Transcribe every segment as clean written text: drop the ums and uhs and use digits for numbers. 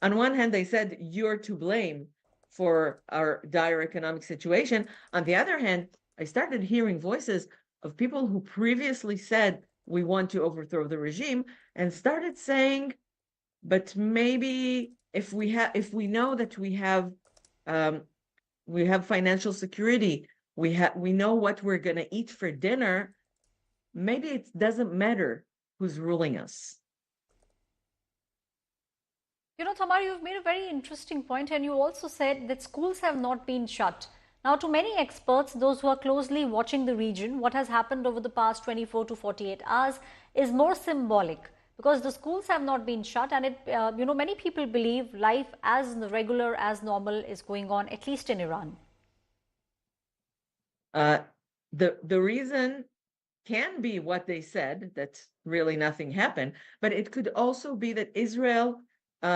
On one hand, they said, you're to blame for our dire economic situation. On the other hand, I started hearing voices of people who previously said, we want to overthrow the regime, and started saying, but maybe if we know that we have financial security, we know what we're going to eat for dinner, maybe it doesn't matter who's ruling us. You know, Tamar, you've made a very interesting point, and you also said that schools have not been shut. Now, to many experts, those who are closely watching the region, what has happened over the past 24 to 48 hours is more symbolic because the schools have not been shut, and many people believe life as regular, as normal is going on, at least in Iran. The reason can be what they said, that really nothing happened, but it could also be that Israel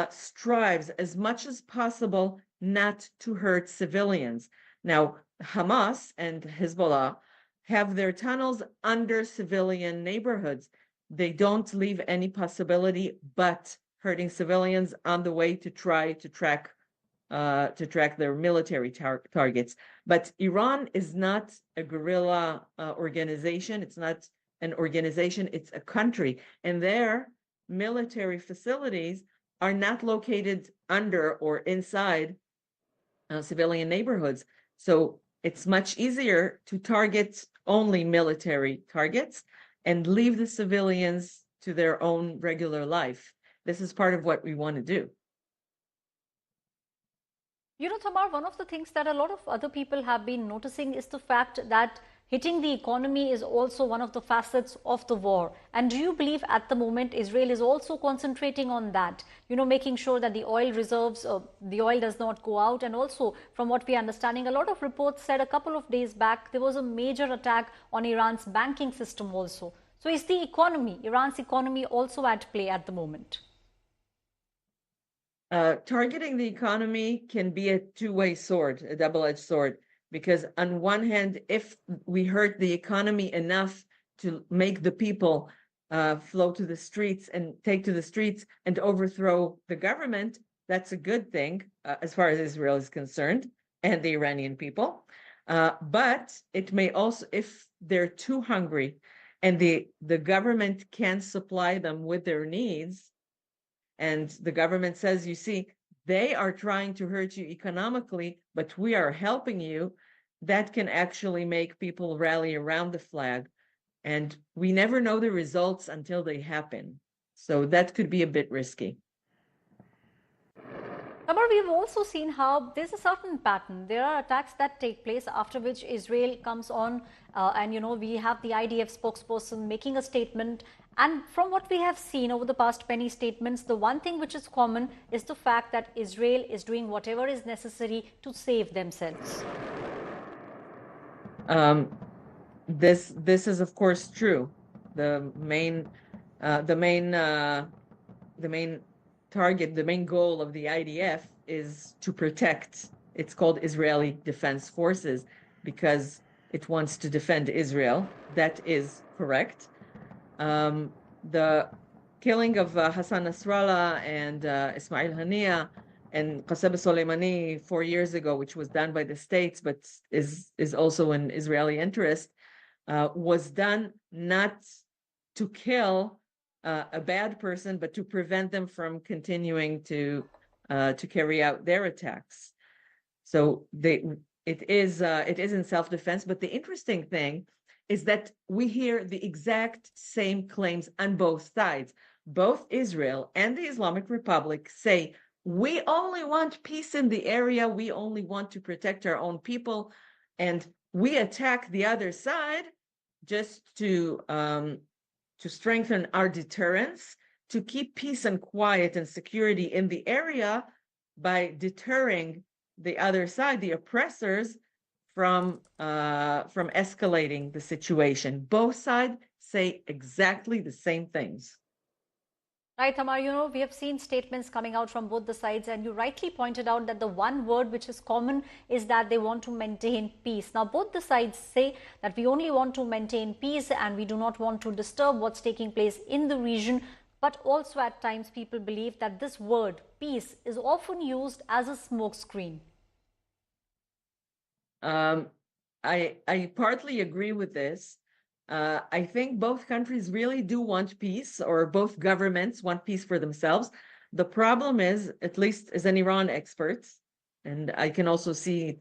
strives as much as possible not to hurt civilians. Now, Hamas and Hezbollah have their tunnels under civilian neighborhoods. They don't leave any possibility but hurting civilians on the way to try to track their military targets. But Iran is not a guerrilla organization. It's not an organization, it's a country. And their military facilities are not located under or inside civilian neighborhoods. So it's much easier to target only military targets and leave the civilians to their own regular life. This is part of what we want to do. You know, Tamar, one of the things that a lot of other people have been noticing is the fact that hitting the economy is also one of the facets of the war. And do you believe at the moment Israel is also concentrating on that, you know, making sure that the oil reserves, the oil does not go out? And also, from what we are understanding, a lot of reports said a couple of days back there was a major attack on Iran's banking system also. So is the economy, Iran's economy, also at play at the moment? Targeting the economy can be a two-way sword, a double-edged sword, because on one hand, if we hurt the economy enough to make the people flow to the streets and take to the streets and overthrow the government, that's a good thing as far as Israel is concerned and the Iranian people. But it may also, if they're too hungry and the government can't supply them with their needs, and the government says, you see, they are trying to hurt you economically, but we are helping you, that can actually make people rally around the flag. And we never know the results until they happen. So that could be a bit risky. Tamar, we've also seen how there's a certain pattern. There are attacks that take place after which Israel comes on and, you know, we have the IDF spokesperson making a statement. And from what we have seen over the past many statements, the one thing which is common is the fact that Israel is doing whatever is necessary to save themselves. This is of course true. The main target, the main goal of the IDF is to protect. It's called Israeli Defense Forces because it wants to defend Israel. That is correct. The killing of Hassan Nasrallah and Ismail Haniyeh and Qasem Soleimani 4 years ago, which was done by the states, but is also in Israeli interest, was done not to kill a bad person, but to prevent them from continuing to carry out their attacks. So it is in self-defense. But the interesting thing is that we hear the exact same claims on both sides. Both Israel and the Islamic Republic say, we only want peace in the area. We only want to protect our own people. And we attack the other side just to strengthen our deterrence, to keep peace and quiet and security in the area by deterring the other side, the oppressors, from escalating the situation. Both sides say exactly the same things. Right, Tamar, you know, we have seen statements coming out from both the sides, and you rightly pointed out that the one word which is common is that they want to maintain peace. Now, both the sides say that we only want to maintain peace and we do not want to disturb what's taking place in the region. but also at times people believe that this word, peace, is often used as a smokescreen. I partly agree with this. I think both countries really do want peace, or both governments want peace for themselves. The problem is, at least as an Iran expert, and I can also see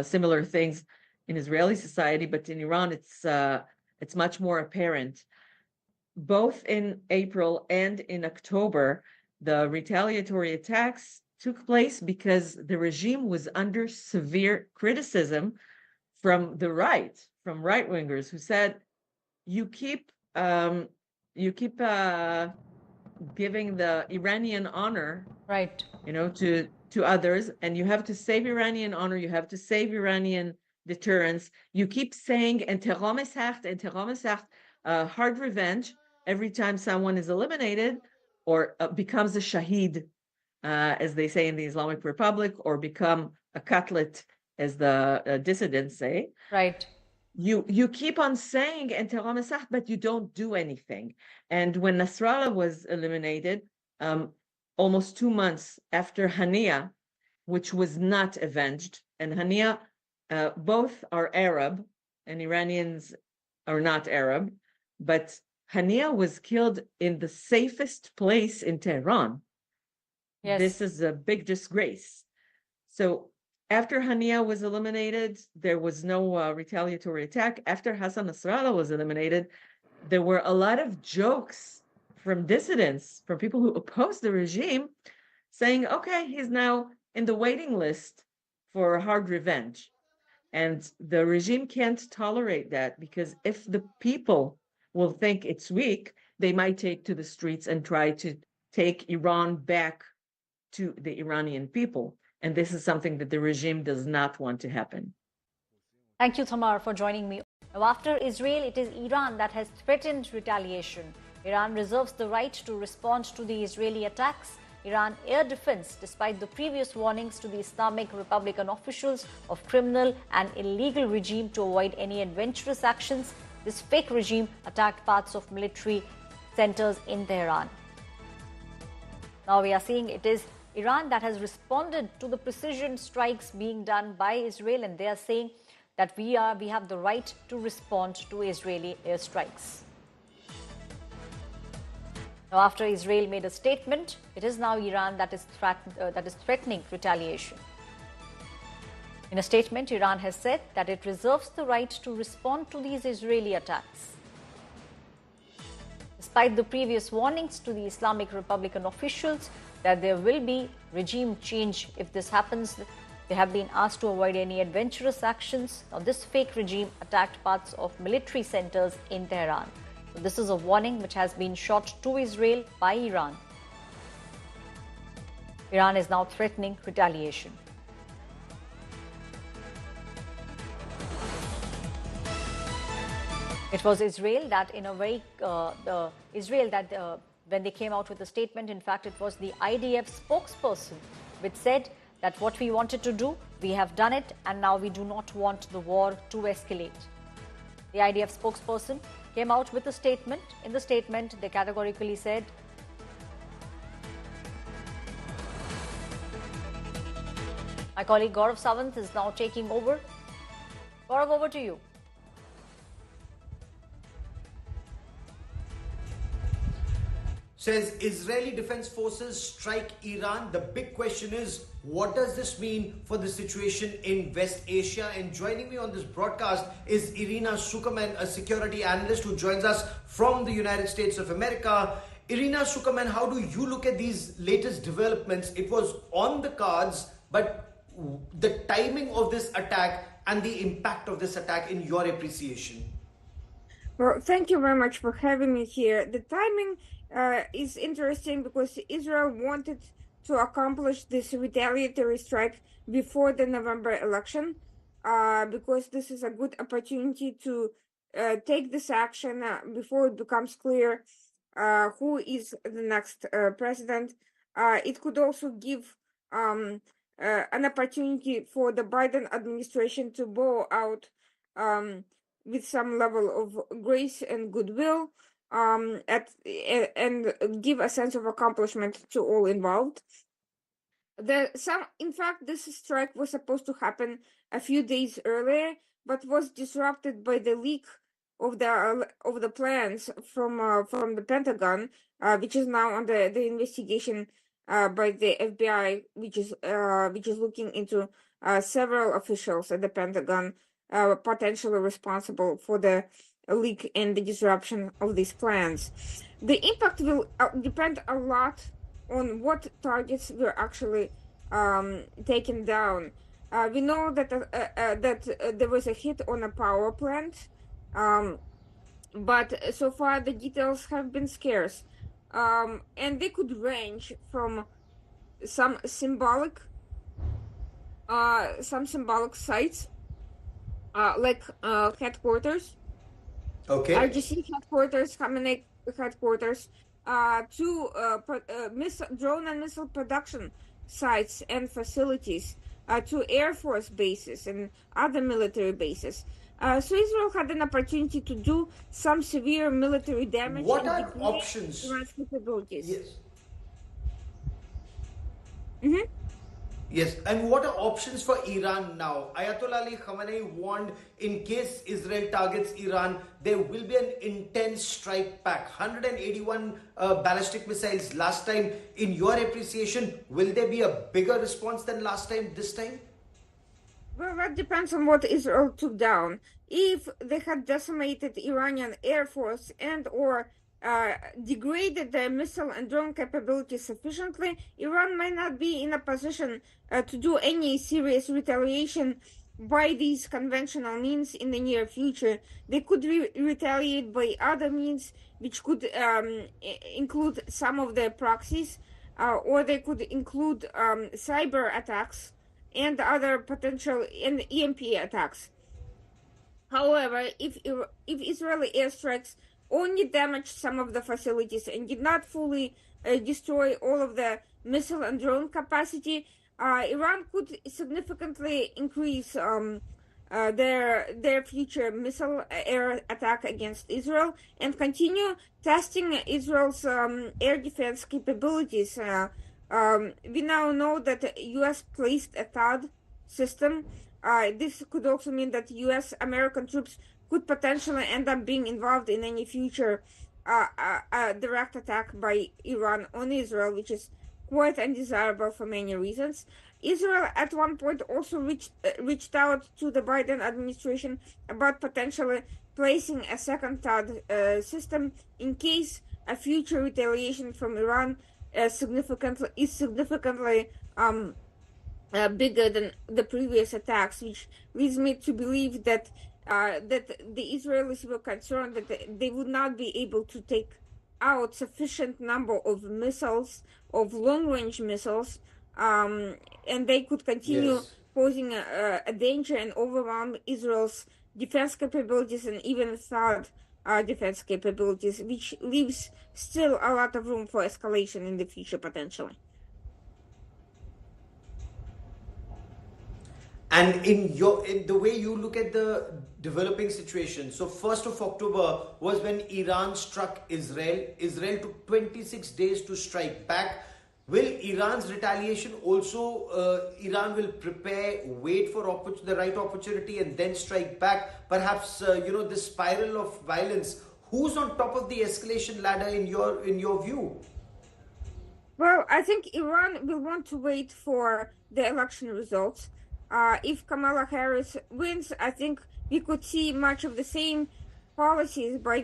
similar things in Israeli society, but in Iran, it's much more apparent. Both in April and in October, the retaliatory attacks took place because the regime was under severe criticism from the right, from right wingers who said, you keep giving the Iranian honor, Right. to others, and you have to save Iranian honor, you have to save Iranian deterrence. You keep saying and hard revenge every time someone is eliminated or becomes a shaheed, as they say in the Islamic Republic, or become a cutlet, as the dissidents say. Right. You keep on saying but you don't do anything. And when Nasrallah was eliminated, almost 2 months after Hania, which was not avenged, and Hania, both are Arab, and Iranians are not Arab, but Hania was killed in the safest place in Tehran. Yes. This is a big disgrace. So after Hania was eliminated, there was no retaliatory attack. After Hassan Nasrallah was eliminated, there were a lot of jokes from dissidents, from people who opposed the regime, saying, okay, he's now in the waiting list for hard revenge. And the regime can't tolerate that, because if the people will think it's weak, they might take to the streets and try to take Iran back to the Iranian people. And this is something that the regime does not want to happen. Thank you, Tamar, for joining me. Now, after Israel, it is Iran that has threatened retaliation. Iran reserves the right to respond to the Israeli attacks. Iran air defense, despite the previous warnings to the Islamic Republican officials of criminal and illegal regime to avoid any adventurous actions. This fake regime attacked parts of military centers in Tehran. Now we are seeing it is Iran that has responded to the precision strikes being done by Israel, and they are saying that we have the right to respond to Israeli airstrikes. Now, after Israel made a statement, it is now Iran that is threatening retaliation. In a statement, Iran has said that it reserves the right to respond to these Israeli attacks. Despite the previous warnings to the Islamic Republican officials that there will be regime change if this happens, they have been asked to avoid any adventurous actions. Now, this fake regime attacked parts of military centers in Tehran. So this is a warning which has been shot to Israel by Iran. Iran is now threatening retaliation. It was Israel that, in a very, when they came out with a statement, in fact, it was the IDF spokesperson which said that what we wanted to do, we have done it, and now we do not want the war to escalate. The IDF spokesperson came out with a statement. In the statement, they categorically said, my colleague Gaurav Sawant is now taking over. Gaurav, over to you. Says Israeli Defense Forces strike Iran. The big question is, what does this mean for the situation in West Asia? And joining me on this broadcast is Irina Sukerman, a security analyst who joins us from the United States of America. Irina Sukerman, how do you look at these latest developments? It was on the cards, but the timing of this attack and the impact of this attack in your appreciation. Well, thank you very much for having me here. The timing is interesting because Israel wanted to accomplish this retaliatory strike before the November election, because this is a good opportunity to take this action before it becomes clear who is the next president. It could also give an opportunity for the Biden administration to bow out with some level of grace and goodwill. and give a sense of accomplishment to all involved. In fact, this strike was supposed to happen a few days earlier, but was disrupted by the leak of the plans from the Pentagon, which is now under the investigation by the FBI, which is looking into several officials at the Pentagon potentially responsible for the leak and the disruption of these plans. The impact will depend a lot on what targets were actually taken down. We know that there was a hit on a power plant, but so far the details have been scarce, and they could range from some symbolic sites, like headquarters. Okay. RGC headquarters, Khamenei headquarters, to drone and missile production sites and facilities, to Air Force bases and other military bases. So Israel had an opportunity to do some severe military damage. What are options? Iran's capabilities. Yes. Mm-hmm. Yes, and what are options for Iran now? Ayatollah Ali Khamenei warned in case Israel targets Iran, there will be an intense strike back. 181 ballistic missiles last time. In your appreciation, will there be a bigger response than last time, this time? Well, that depends on what Israel took down. If they had decimated Iranian Air Force and or degraded their missile and drone capabilities sufficiently, Iran might not be in a position to do any serious retaliation by these conventional means in the near future. They could retaliate by other means, which could include some of their proxies, or they could include cyber attacks and other potential EMP attacks. However, if Israeli airstrikes only damaged some of the facilities and did not fully destroy all of the missile and drone capacity, Iran could significantly increase their future missile air attack against Israel and continue testing Israel's air defense capabilities. We now know that the U.S. placed a THAAD system. This could also mean that U.S. American troops could potentially end up being involved in any future direct attack by Iran on Israel, which is quite undesirable for many reasons. Israel at one point also reached out to the Biden administration about potentially placing a second THAAD system in case a future retaliation from Iran is significantly bigger than the previous attacks, which leads me to believe that the Israelis were concerned that they would not be able to take out sufficient number of missiles, of long-range missiles, and they could continue posing a danger and overwhelm Israel's defense capabilities and even THAAD defense capabilities, which leaves still a lot of room for escalation in the future potentially. And in the way you look at the developing situation, so 1st of October was when Iran struck Israel. Israel took 26 days to strike back. Will Iran's retaliation also, Iran will prepare, wait for the right opportunity and then strike back? Perhaps, this spiral of violence, who's on top of the escalation ladder in your view? Well, I think Iran will want to wait for the election results. If Kamala Harris wins, I think we could see much of the same policies by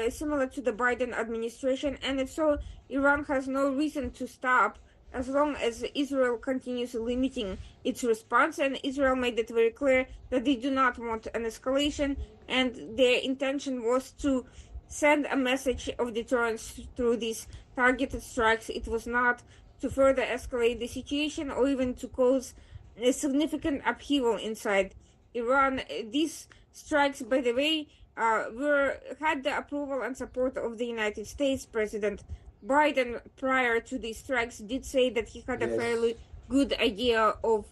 similar to the Biden administration, and if so, Iran has no reason to stop as long as Israel continues limiting its response. And Israel made it very clear that they do not want an escalation, and their intention was to send a message of deterrence through these targeted strikes. It was not to further escalate the situation or even to cause a significant upheaval inside Iran. These strikes, by the way, had the approval and support of the United States. President Biden, prior to these strikes, did say that he had a fairly good idea of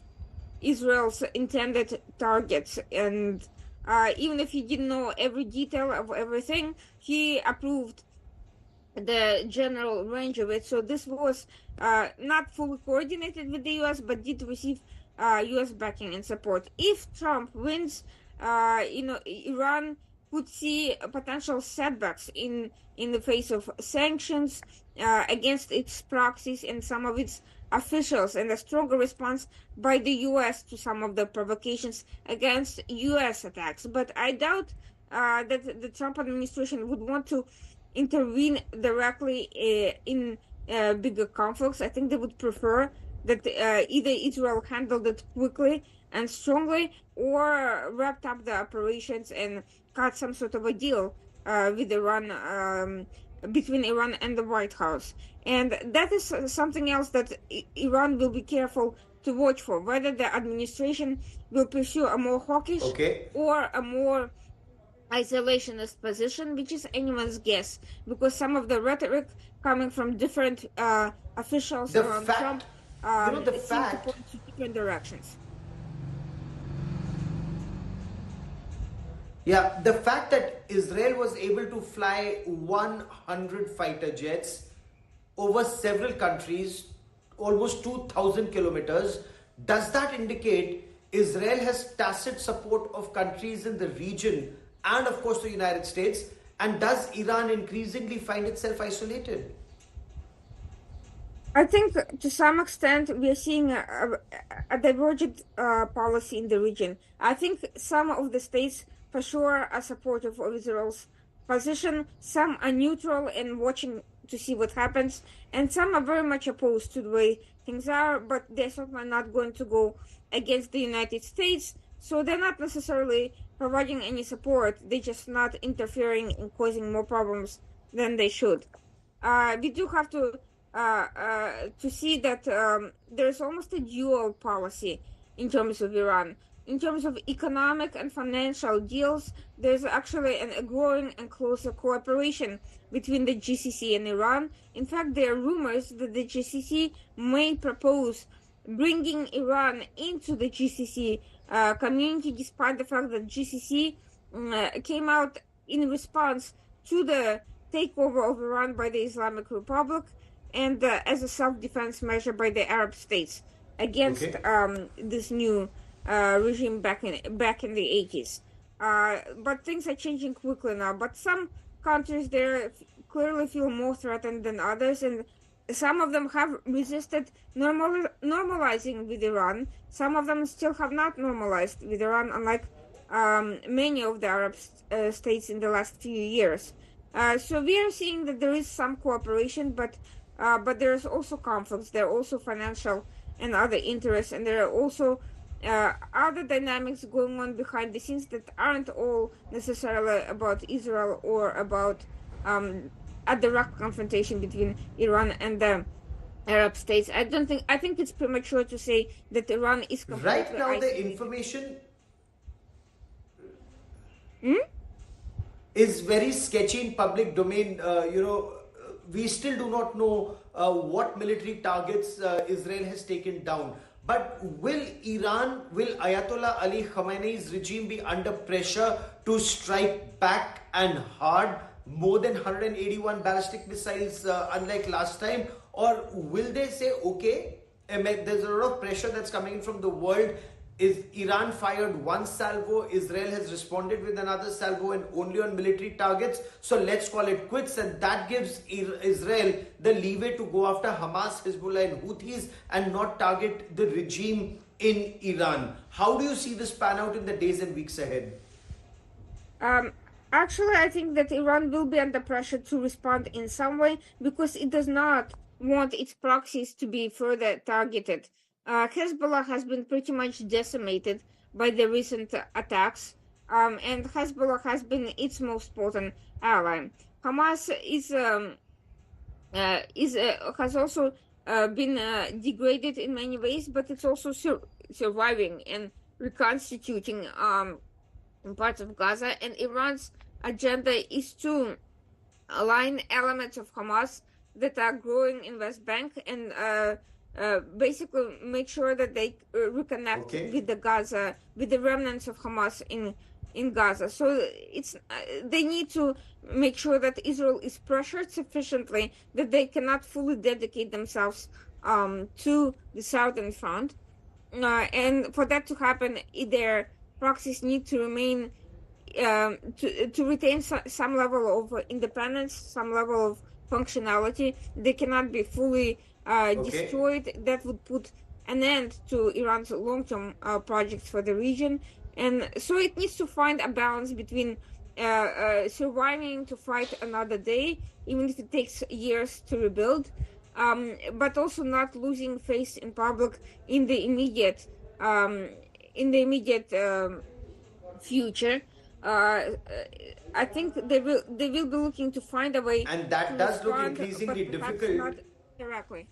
Israel's intended targets, and even if he didn't know every detail of everything, he approved the general range of it. So this was not fully coordinated with the US, but did receive US backing and support. If Trump wins, Iran could see potential setbacks in the face of sanctions against its proxies and some of its officials, and a stronger response by the US to some of the provocations against US attacks. But I doubt that the Trump administration would want to intervene directly in bigger conflicts. I think they would prefer that either Israel handled it quickly and strongly, or wrapped up the operations and cut some sort of a deal with Iran, between Iran and the White House. And that is something else that Iran will be careful to watch for, whether the administration will pursue a more hawkish or a more isolationist position, which is anyone's guess, because some of the rhetoric coming from different officials around Trump seem to point to different directions. Yeah, the fact that Israel was able to fly 100 fighter jets over several countries, almost 2,000 kilometers, does that indicate Israel has tacit support of countries in the region and of course the United States? And does Iran increasingly find itself isolated? I think to some extent we are seeing a divergent policy in the region. I think some of the states for sure are supportive of Israel's position, some are neutral and watching to see what happens, and some are very much opposed to the way things are, but they're certainly not going to go against the United States, so they're not necessarily providing any support, they're just not interfering and causing more problems than they should. We do have to see that there's almost a dual policy in terms of Iran. In terms of economic and financial deals, there's actually a growing and closer cooperation between the GCC and Iran. In fact, there are rumors that the GCC may propose bringing Iran into the GCC community, despite the fact that GCC came out in response to the takeover of Iran by the Islamic Republic and as a self-defense measure by the Arab states against this new regime back in the 80s. But things are changing quickly now. But some countries there clearly feel more threatened than others, and some of them have resisted normalizing with Iran. Some of them still have not normalized with Iran, unlike many of the Arab states in the last few years. So we are seeing that there is some cooperation, but there's also conflicts. There are also financial and other interests, and there are also other dynamics going on behind the scenes that aren't all necessarily about Israel or about a direct confrontation between Iran and the Arab states. I think it's premature to say that Iran is completely right now isolated. The information is very sketchy in public domain. We still do not know what military targets Israel has taken down. But will Ayatollah Ali Khamenei's regime be under pressure to strike back and hard, more than 181 ballistic missiles unlike last time? Or will they say, okay, there's a lot of pressure that's coming in from the world. Is Iran fired one salvo, Israel has responded with another salvo and only on military targets, so let's call it quits, and that gives Israel the leeway to go after Hamas, Hezbollah and Houthis and not target the regime in Iran. How do you see this pan out in the days and weeks ahead? Actually, I think that Iran will be under pressure to respond in some way because it does not want its proxies to be further targeted. Hezbollah has been pretty much decimated by the recent attacks, and Hezbollah has been its most potent ally. Hamas has also been degraded in many ways, but it's also surviving and reconstituting in parts of Gaza. And Iran's agenda is to align elements of Hamas that are growing in West Bank and basically make sure that they reconnect with the Gaza, with the remnants of Hamas in in Gaza. So they need to make sure that Israel is pressured sufficiently that they cannot fully dedicate themselves to the southern front. And for that to happen, their proxies need to remain to retain some level of independence, some level of functionality. They cannot be fully destroyed. That would put an end to Iran's long-term projects for the region. And so it needs to find a balance between surviving to fight another day, even if it takes years to rebuild, but also not losing face in public in the immediate future. I think they will be looking to find a way, and that does look respond, increasingly but perhaps difficult. not directly.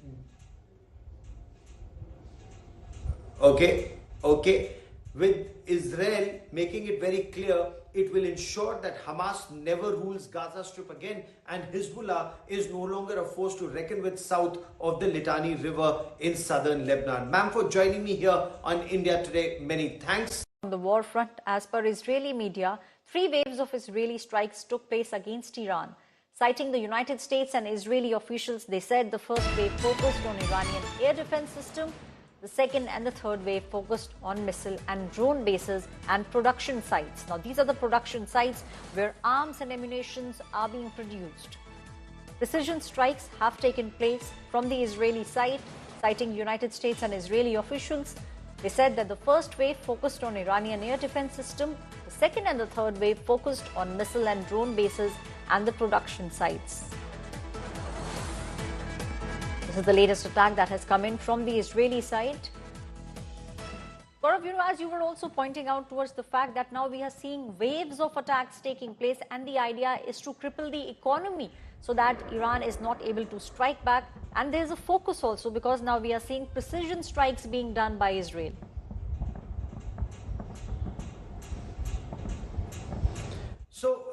Okay. With Israel making it very clear, it will ensure that Hamas never rules Gaza Strip again, and Hezbollah is no longer a force to reckon with south of the Litani River in southern Lebanon. Ma'am, for joining me here on India Today, many thanks. On the war front, as per Israeli media, 3 waves of Israeli strikes took place against Iran. Citing the United States and Israeli officials, they said the first wave focused on Iranian air defense system. The second and the third wave focused on missile and drone bases and production sites. Now, these are the production sites where arms and ammunition are being produced. Precision strikes have taken place from the Israeli side, citing United States and Israeli officials. They said that the first wave focused on Iranian air defense system. The second and the third wave focused on missile and drone bases and the production sites. This is the latest attack that has come in from the Israeli side. Gaurav, as you were also pointing out towards the fact that now we are seeing waves of attacks taking place, and the idea is to cripple the economy so that Iran is not able to strike back. And there's a focus also because now we are seeing precision strikes being done by Israel. So,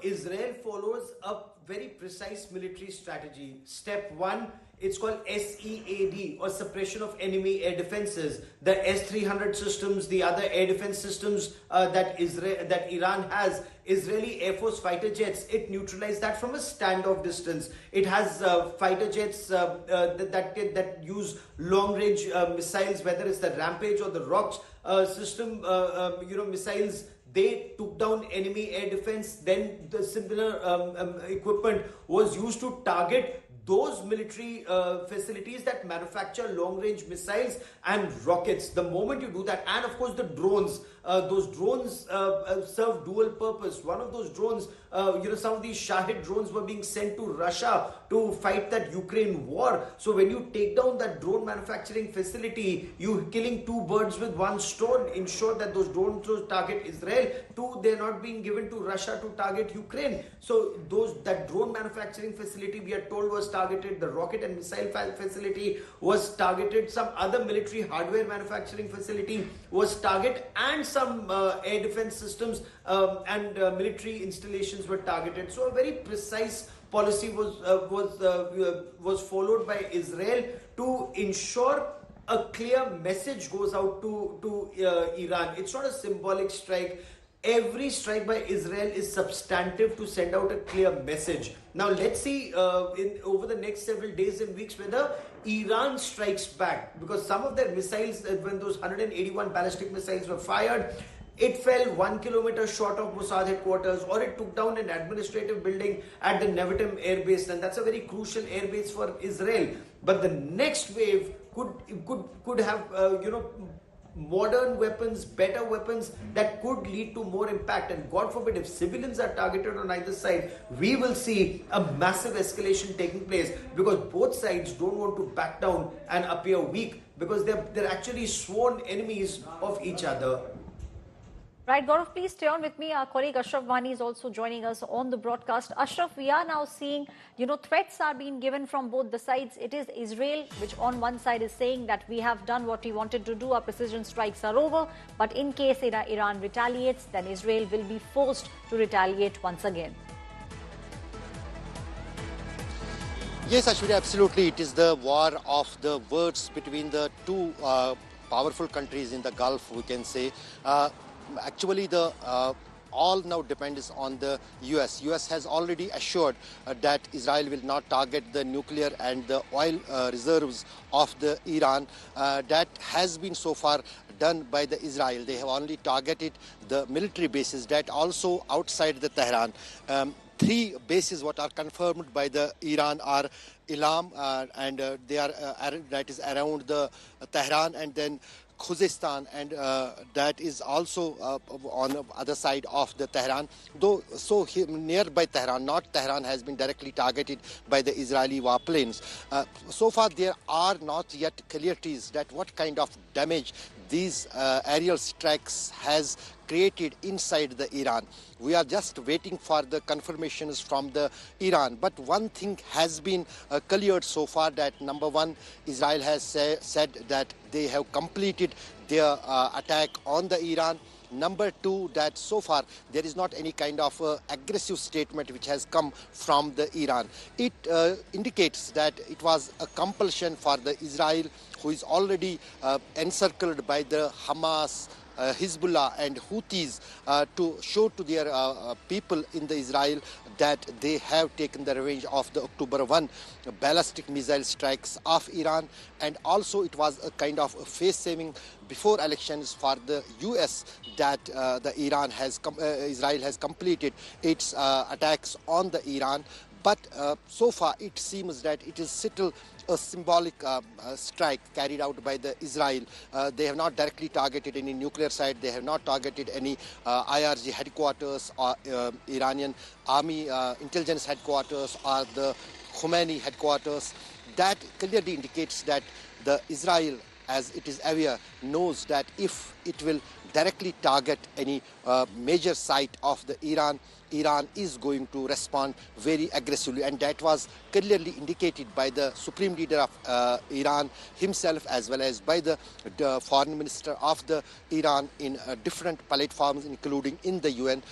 Israel follows a very precise military strategy. Step 1, it's called SEAD, or suppression of enemy air defenses. The S-300 systems, the other air defense systems that Iran has, Israeli Air Force fighter jets, it neutralized that from a standoff distance. It has fighter jets that use long-range missiles, whether it's the Rampage or the Rocks system, missiles. They took down enemy air defense. Then the similar equipment was used to target those military facilities that manufacture long-range missiles and rockets. The moment you do that, and of course the drones, those drones serve dual purpose. One of those drones, some of these Shahid drones were being sent to Russia to fight that Ukraine war. So when you take down that drone manufacturing facility, you're killing 2 birds with 1 stone. Ensure that those drones target Israel. 2, they're not being given to Russia to target Ukraine. So that drone manufacturing facility, we are told, was targeted. The rocket and missile facility was targeted. Some other military hardware manufacturing facility was targeted, and some air defense systems and military installations were targeted. So a very precise policy was followed by Israel to ensure a clear message goes out to Iran. It's not a symbolic strike. Every strike by Israel is substantive to send out a clear message. Now let's see over the next several days and weeks whether Iran strikes back, because some of their missiles, when those 181 ballistic missiles were fired, it fell 1 kilometer short of Mossad headquarters, or it took down an administrative building at the Nevatim air base, and that's a very crucial air base for Israel. But the next wave could have modern weapons, better weapons that could lead to more impact. And God forbid, if civilians are targeted on either side, we will see a massive escalation taking place, because both sides don't want to back down and appear weak, because they're actually sworn enemies of each other. Right, Gaurav, please stay on with me. Our colleague Ashraf Vani is also joining us on the broadcast. Ashraf, we are now seeing, threats are being given from both the sides. It is Israel, which on one side is saying that we have done what we wanted to do, our precision strikes are over. But in case Iran retaliates, then Israel will be forced to retaliate once again. Yes, Ashwini, absolutely. It is the war of the words between the two powerful countries in the Gulf, we can say. actually the all now depends on the US. US has already assured that Israel will not target the nuclear and the oil reserves of the Iran. That has been so far done by the Israel. They have only targeted the military bases that also outside the Tehran. Three bases what are confirmed by the Iran are Ilam and they are that is around the Tehran, and then Khuzestan, and that is also on the other side of the Tehran. Though so nearby Tehran, not Tehran has been directly targeted by the Israeli warplanes. So far there are not yet clarities that what kind of damage these aerial strikes has created inside the Iran. We are just waiting for the confirmations from the Iran. But one thing has been cleared so far, that number one, Israel has said that they have completed their attack on the Iran. Number two, that so far there is not any kind of aggressive statement which has come from the Iran. It indicates that it was a compulsion for the Israel, who is already encircled by the Hamas, Hezbollah and Houthis, to show to their people in the Israel that they have taken the revenge of the October 1 ballistic missile strikes of Iran. And also it was a kind of a face-saving before elections for the US, that Israel has completed its attacks on the Iran. But so far it seems that it is still a symbolic strike carried out by the Israel. They have not directly targeted any nuclear site. They have not targeted any IRG headquarters or Iranian army intelligence headquarters or the Khomeini headquarters. That clearly indicates that the Israel, as it is aware, knows that if it will directly target any major site of the Iran is going to respond very aggressively. And that was clearly indicated by the Supreme Leader of Iran himself, as well as by the Foreign Minister of the Iran in different platforms, including in the UN.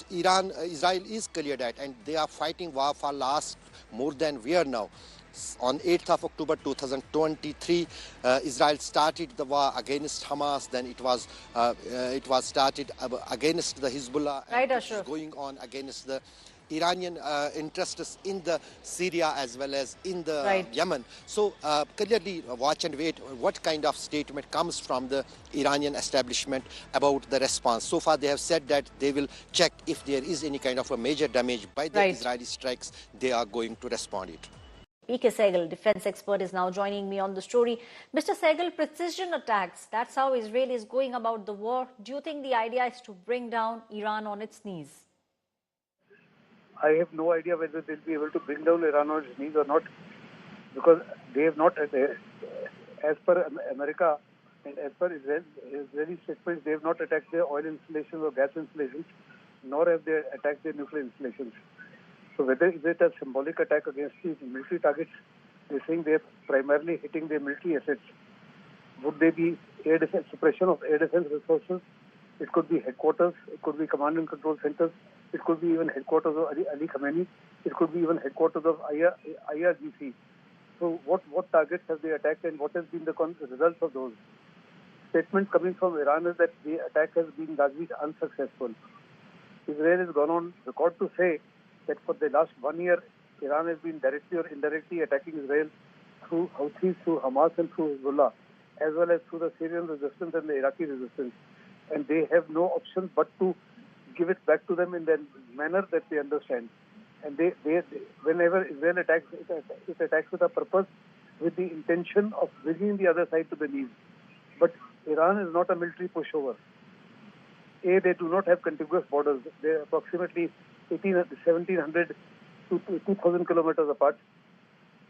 Israel is clear that, and they are fighting war for last more than a year now. On 8th of October 2023, Israel started the war against Hamas. Then it was started against the Hezbollah, and it is going on against the Iranian interests in the Syria as well as in the Yemen. So clearly watch and wait what kind of statement comes from the Iranian establishment about the response. So far they have said that they will check if there is any kind of a major damage by the Israeli strikes. They are going to respond it. PK Sehgal, defense expert, is now joining me on the story. Mr. Sehgal, precision attacks, that's how Israel is going about the war. Do you think the idea is to bring down Iran on its knees? I have no idea whether they'll be able to bring down Iran on its knees or not, because they have not, as per America and as per Israeli statements, they have not attacked their oil installations or gas installations, nor have they attacked their nuclear installations. So whether is it a symbolic attack against the military targets, they're saying they're primarily hitting their military assets. Would they be air defense, suppression of air defense resources? It could be headquarters, it could be command and control centers, it could be even headquarters of Ali Khamenei, it could be even headquarters of IRGC. So what targets have they attacked, and what has been the results of those? Statements coming from Iran is that the attack has been largely unsuccessful. Israel has gone on record to say that for the last 1 year, Iran has been directly or indirectly attacking Israel through Houthis, through Hamas and through Hezbollah, as well as through the Syrian resistance and the Iraqi resistance. And they have no option but to give it back to them in the manner that they understand. And they whenever Israel attacks, it attacks with a purpose, with the intention of bringing the other side to the knees. But Iran is not a military pushover. They do not have contiguous borders. They are approximately 1,700 to 2,000 kilometers apart.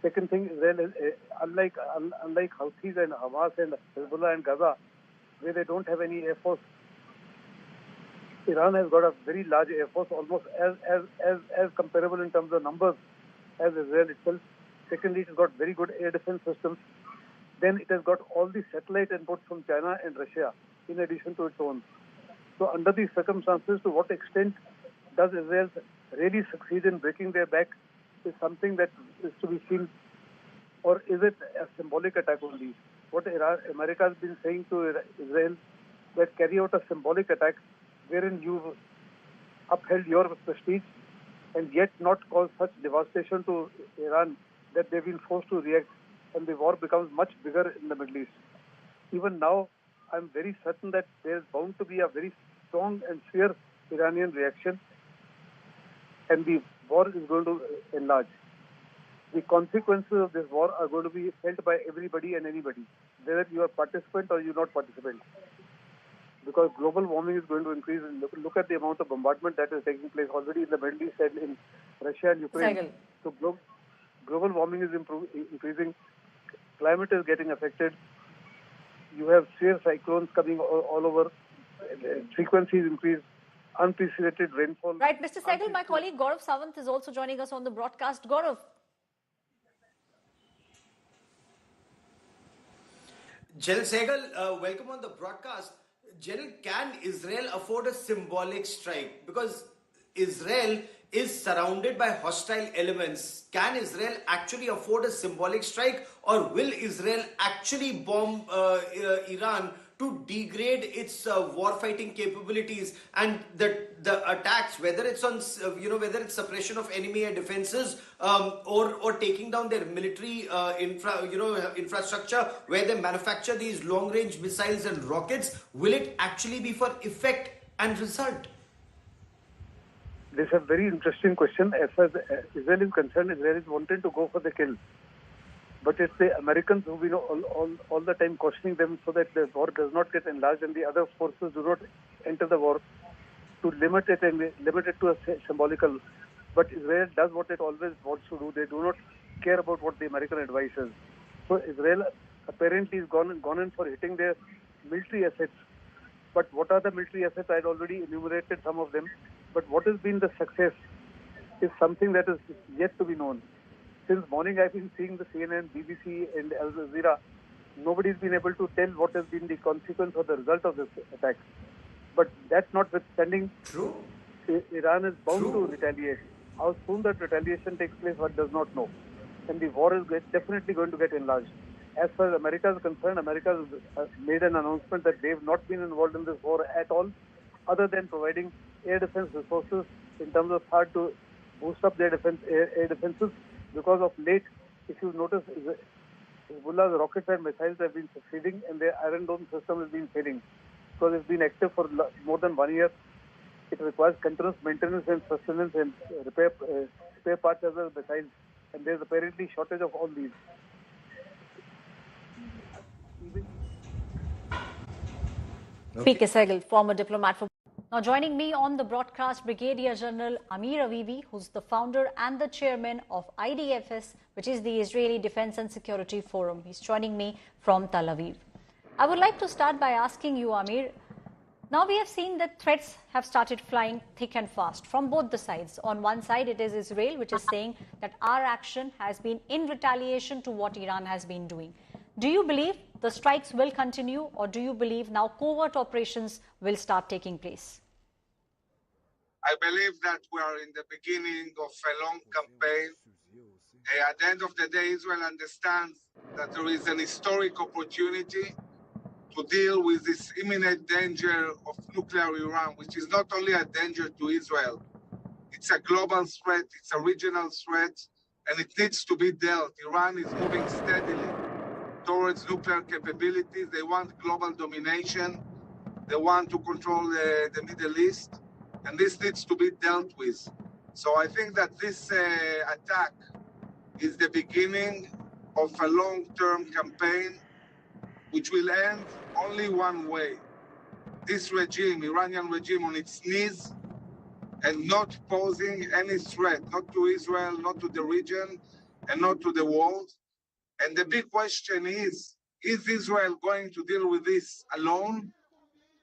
Second thing, Israel is, unlike Houthis and Hamas and Hezbollah and Gaza, where they don't have any air force, Iran has got a very large air force, almost as comparable in terms of numbers as Israel itself. Secondly, it has got very good air defense systems. Then it has got all the satellite inputs from China and Russia, in addition to its own. So under these circumstances, to what extent does Israel really succeed in breaking their back is something that is to be seen, or is it a symbolic attack only? What America has been saying to Israel that carry out a symbolic attack wherein you upheld your prestige and yet not cause such devastation to Iran that they've been forced to react and the war becomes much bigger in the Middle East. Even now, I'm very certain that there's bound to be a very strong and fierce Iranian reaction and the war is going to enlarge. The consequences of this war are going to be felt by everybody and anybody, whether you are participant or you're not participant. Because global warming is going to increase. Look at the amount of bombardment that is taking place already in the Middle East and in Russia and Ukraine. Cycle. So global warming is increasing. Climate is getting affected. You have severe cyclones coming all over. Frequencies increase. Unprecedented rainfall. Right, Mr. Sehgal, my colleague Gaurav Sawant is also joining us on the broadcast. Gaurav. General Sehgal, welcome on the broadcast. General, can Israel afford a symbolic strike? Because Israel is surrounded by hostile elements. Can Israel actually afford a symbolic strike, or will Israel actually bomb Iran to degrade its war-fighting capabilities, and the attacks, whether it's on whether it's suppression of enemy air defenses or taking down their military infrastructure where they manufacture these long-range missiles and rockets, will it actually be for effect and result? This is a very interesting question. As far as Israel is concerned, Israel is wanting to go for the kill. But it's the Americans who we know all the time cautioning them so that the war does not get enlarged and the other forces do not enter the war, to limit it to a symbolical. But Israel does what it always wants to do. They do not care about what the American advice is. So Israel apparently is gone in for hitting their military assets. But what are the military assets? I had already enumerated some of them. But what has been the success is something that is yet to be known. Since morning, I've been seeing the CNN, BBC, and Al Jazeera. Nobody's been able to tell what has been the consequence or the result of this attack. But that's notwithstanding, True. Iran is bound to retaliate. How soon that retaliation takes place, one does not know. And the war is definitely going to get enlarged. As far as America is concerned, America has made an announcement that they've not been involved in this war at all, other than providing air defense resources in terms of hard to boost up their air defenses. Because of late, if you notice, Hezbollah's rockets and missiles have been succeeding and their Iron Dome system has been failing. Because it's been active for more than 1 year. It requires continuous maintenance and sustenance and spare parts as well as missiles. And there's apparently shortage of all these. P.K. Sehgal, former diplomat for. Now joining me on the broadcast, Brigadier General Amir Avivi, who's the founder and the chairman of IDFS, which is the Israeli Defense and Security Forum. He's joining me from Tel Aviv. I would like to start by asking you, Amir, now we have seen that threats have started flying thick and fast from both the sides. On one side, it is Israel, which is saying that our action has been in retaliation to what Iran has been doing. Do you believe the strikes will continue, or do you believe now covert operations will start taking place? I believe that we are in the beginning of a long campaign. At the end of the day, Israel understands that there is an historic opportunity to deal with this imminent danger of nuclear Iran, which is not only a danger to Israel, it's a global threat, it's a regional threat, and it needs to be dealt. Iran is moving steadily towards nuclear capabilities. They want global domination. They want to control the Middle East, and this needs to be dealt with. So I think that this attack is the beginning of a long-term campaign which will end only one way. This regime, Iranian regime, on its knees and not posing any threat, not to Israel, not to the region, and not to the world. And the big question is Israel going to deal with this alone,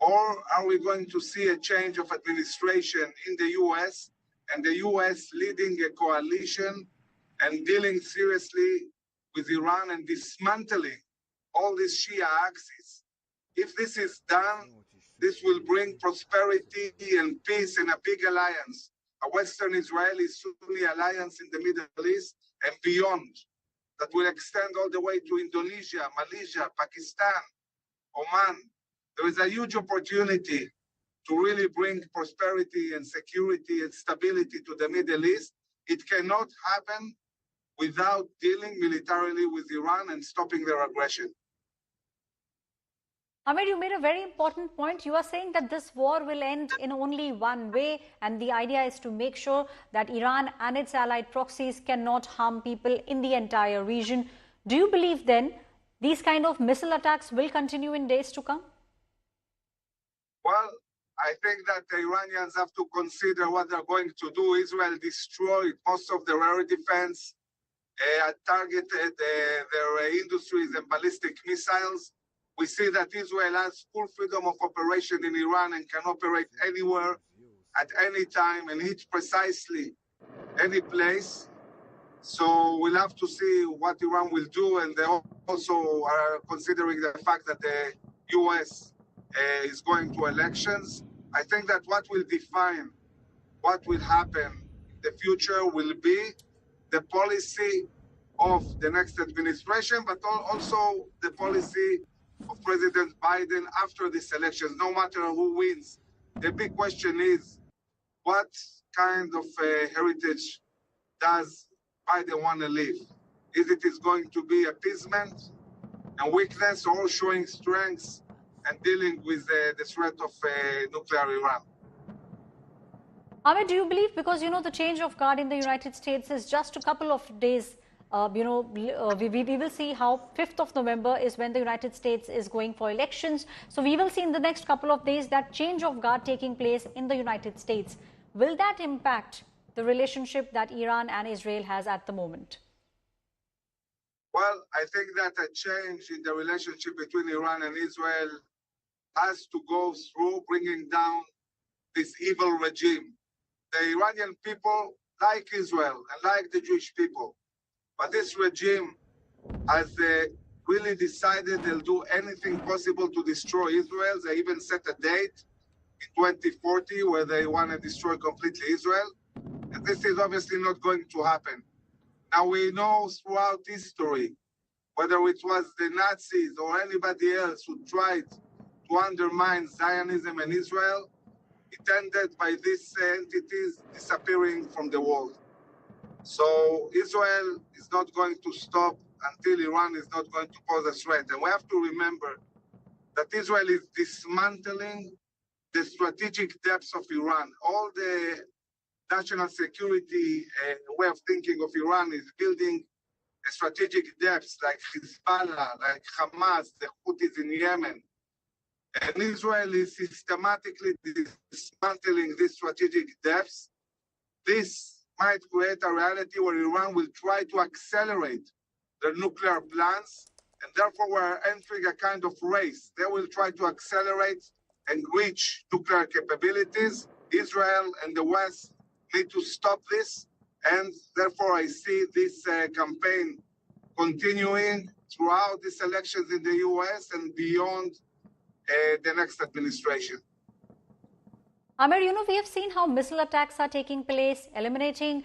or are we going to see a change of administration in the US and the US leading a coalition and dealing seriously with Iran and dismantling all these Shia axis? If this is done, this will bring prosperity and peace and a big alliance, a Western Israeli-Sunni alliance in the Middle East and beyond, that will extend all the way to Indonesia, Malaysia, Pakistan, Oman, There is a huge opportunity to really bring prosperity and security and stability to the Middle East. It cannot happen without dealing militarily with Iran and stopping their aggression. Amir, you made a very important point. You are saying that this war will end in only one way, and the idea is to make sure that Iran and its allied proxies cannot harm people in the entire region. Do you believe then these kind of missile attacks will continue in days to come? Well, I think that the Iranians have to consider what they're going to do. Israel destroyed most of their air defense, targeted their industries and ballistic missiles. We see that Israel has full freedom of operation in Iran and can operate anywhere at any time and hit precisely any place. So we'll have to see what Iran will do. And they also are considering the fact that the U.S. Is going to elections. I think that what will define what will happen in the future will be the policy of the next administration, but also the policy of President Biden after these elections, no matter who wins. The big question is, what kind of heritage does Biden want to leave? Is it going to be appeasement and weakness, or showing strengths and dealing with the threat of nuclear Iran? Amir, do you believe, because the change of guard in the United States is just a couple of days, we will see how 5th of November is when the United States is going for elections. So we will see in the next couple of days that change of guard taking place in the United States. Will that impact the relationship that Iran and Israel has at the moment? Well, I think that a change in the relationship between Iran and Israel has to go through bringing down this evil regime. The Iranian people like Israel and like the Jewish people. But this regime has really decided they'll do anything possible to destroy Israel. They even set a date in 2040 where they want to destroy completely Israel. And this is obviously not going to happen. Now, we know throughout history, whether it was the Nazis or anybody else who tried to undermine Zionism and Israel, it ended by these entities disappearing from the world. So Israel is not going to stop until Iran is not going to pose a threat. And we have to remember that Israel is dismantling the strategic depths of Iran. All the national security way of thinking of Iran is building a strategic depths like Hezbollah, like Hamas, the Houthis in Yemen. And Israel is systematically dismantling these strategic depths. This might create a reality where Iran will try to accelerate their nuclear plans, and therefore we're entering a kind of race. They will try to accelerate and reach nuclear capabilities. Israel and the West need to stop this, and therefore I see this campaign continuing throughout these elections in the US and beyond the next administration. Amir, we have seen how missile attacks are taking place, eliminating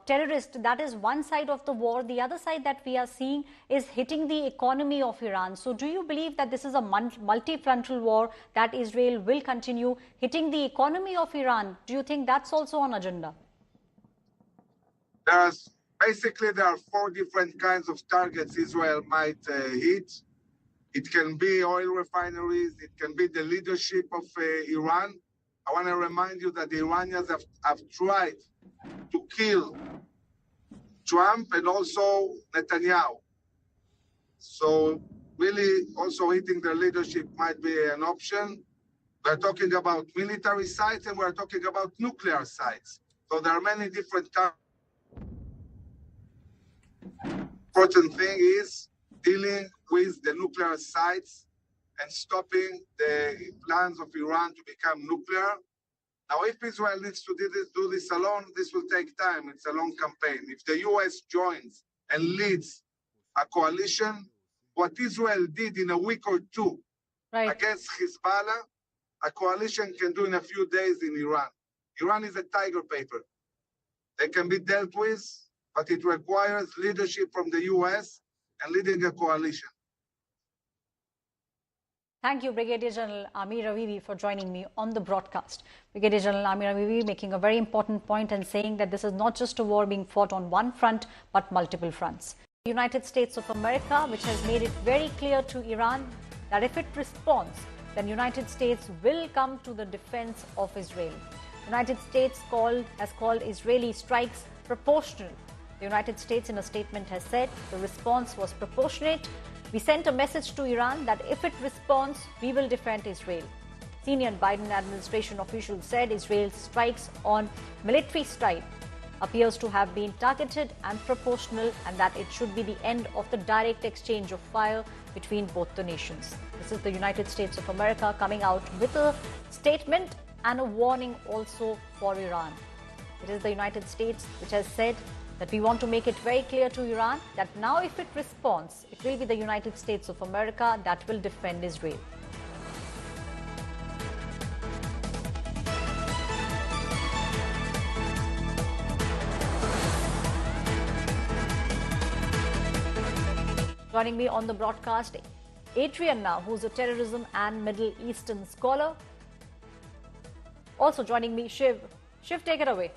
terrorists. That is one side of the war. The other side that we are seeing is hitting the economy of Iran. So do you believe that this is a multi-frontal war, that Israel will continue hitting the economy of Iran? Do you think that's also on agenda? Basically, there are 4 different kinds of targets Israel might hit. It can be oil refineries. It can be the leadership of Iran. I want to remind you that the Iranians have tried to kill Trump and also Netanyahu. So really also hitting their leadership might be an option. We're talking about military sites and we're talking about nuclear sites. So there are many different targets. Important thing is dealing with the nuclear sites and stopping the plans of Iran to become nuclear. Now, if Israel needs to do this alone, this will take time. It's a long campaign. If the US joins and leads a coalition, what Israel did in a week or two against Hezbollah, a coalition can do in a few days in Iran. Iran is a tiger paper. They can be dealt with, but it requires leadership from the US and leading a coalition. Thank you, Brigadier General Amir Ravivi, for joining me on the broadcast. Brigadier General Amir Ravivi making a very important point and saying that this is not just a war being fought on one front, but multiple fronts. The United States of America, which has made it very clear to Iran that if it responds, then United States will come to the defense of Israel. United States has called Israeli strikes proportional. The United States in a statement has said the response was proportionate. We sent a message to Iran that if it responds, we will defend Israel. Senior Biden administration officials said Israel's strikes on military strike appears to have been targeted and proportional, and that it should be the end of the direct exchange of fire between both the nations. This is the United States of America coming out with a statement and a warning also for Iran. It is the United States which has said that we want to make it very clear to Iran that now if it responds, it will be the United States of America that will defend Israel. Joining me on the broadcast, Adrian now, who's a terrorism and Middle Eastern scholar. Also joining me, Shiv. Shiv, take it away.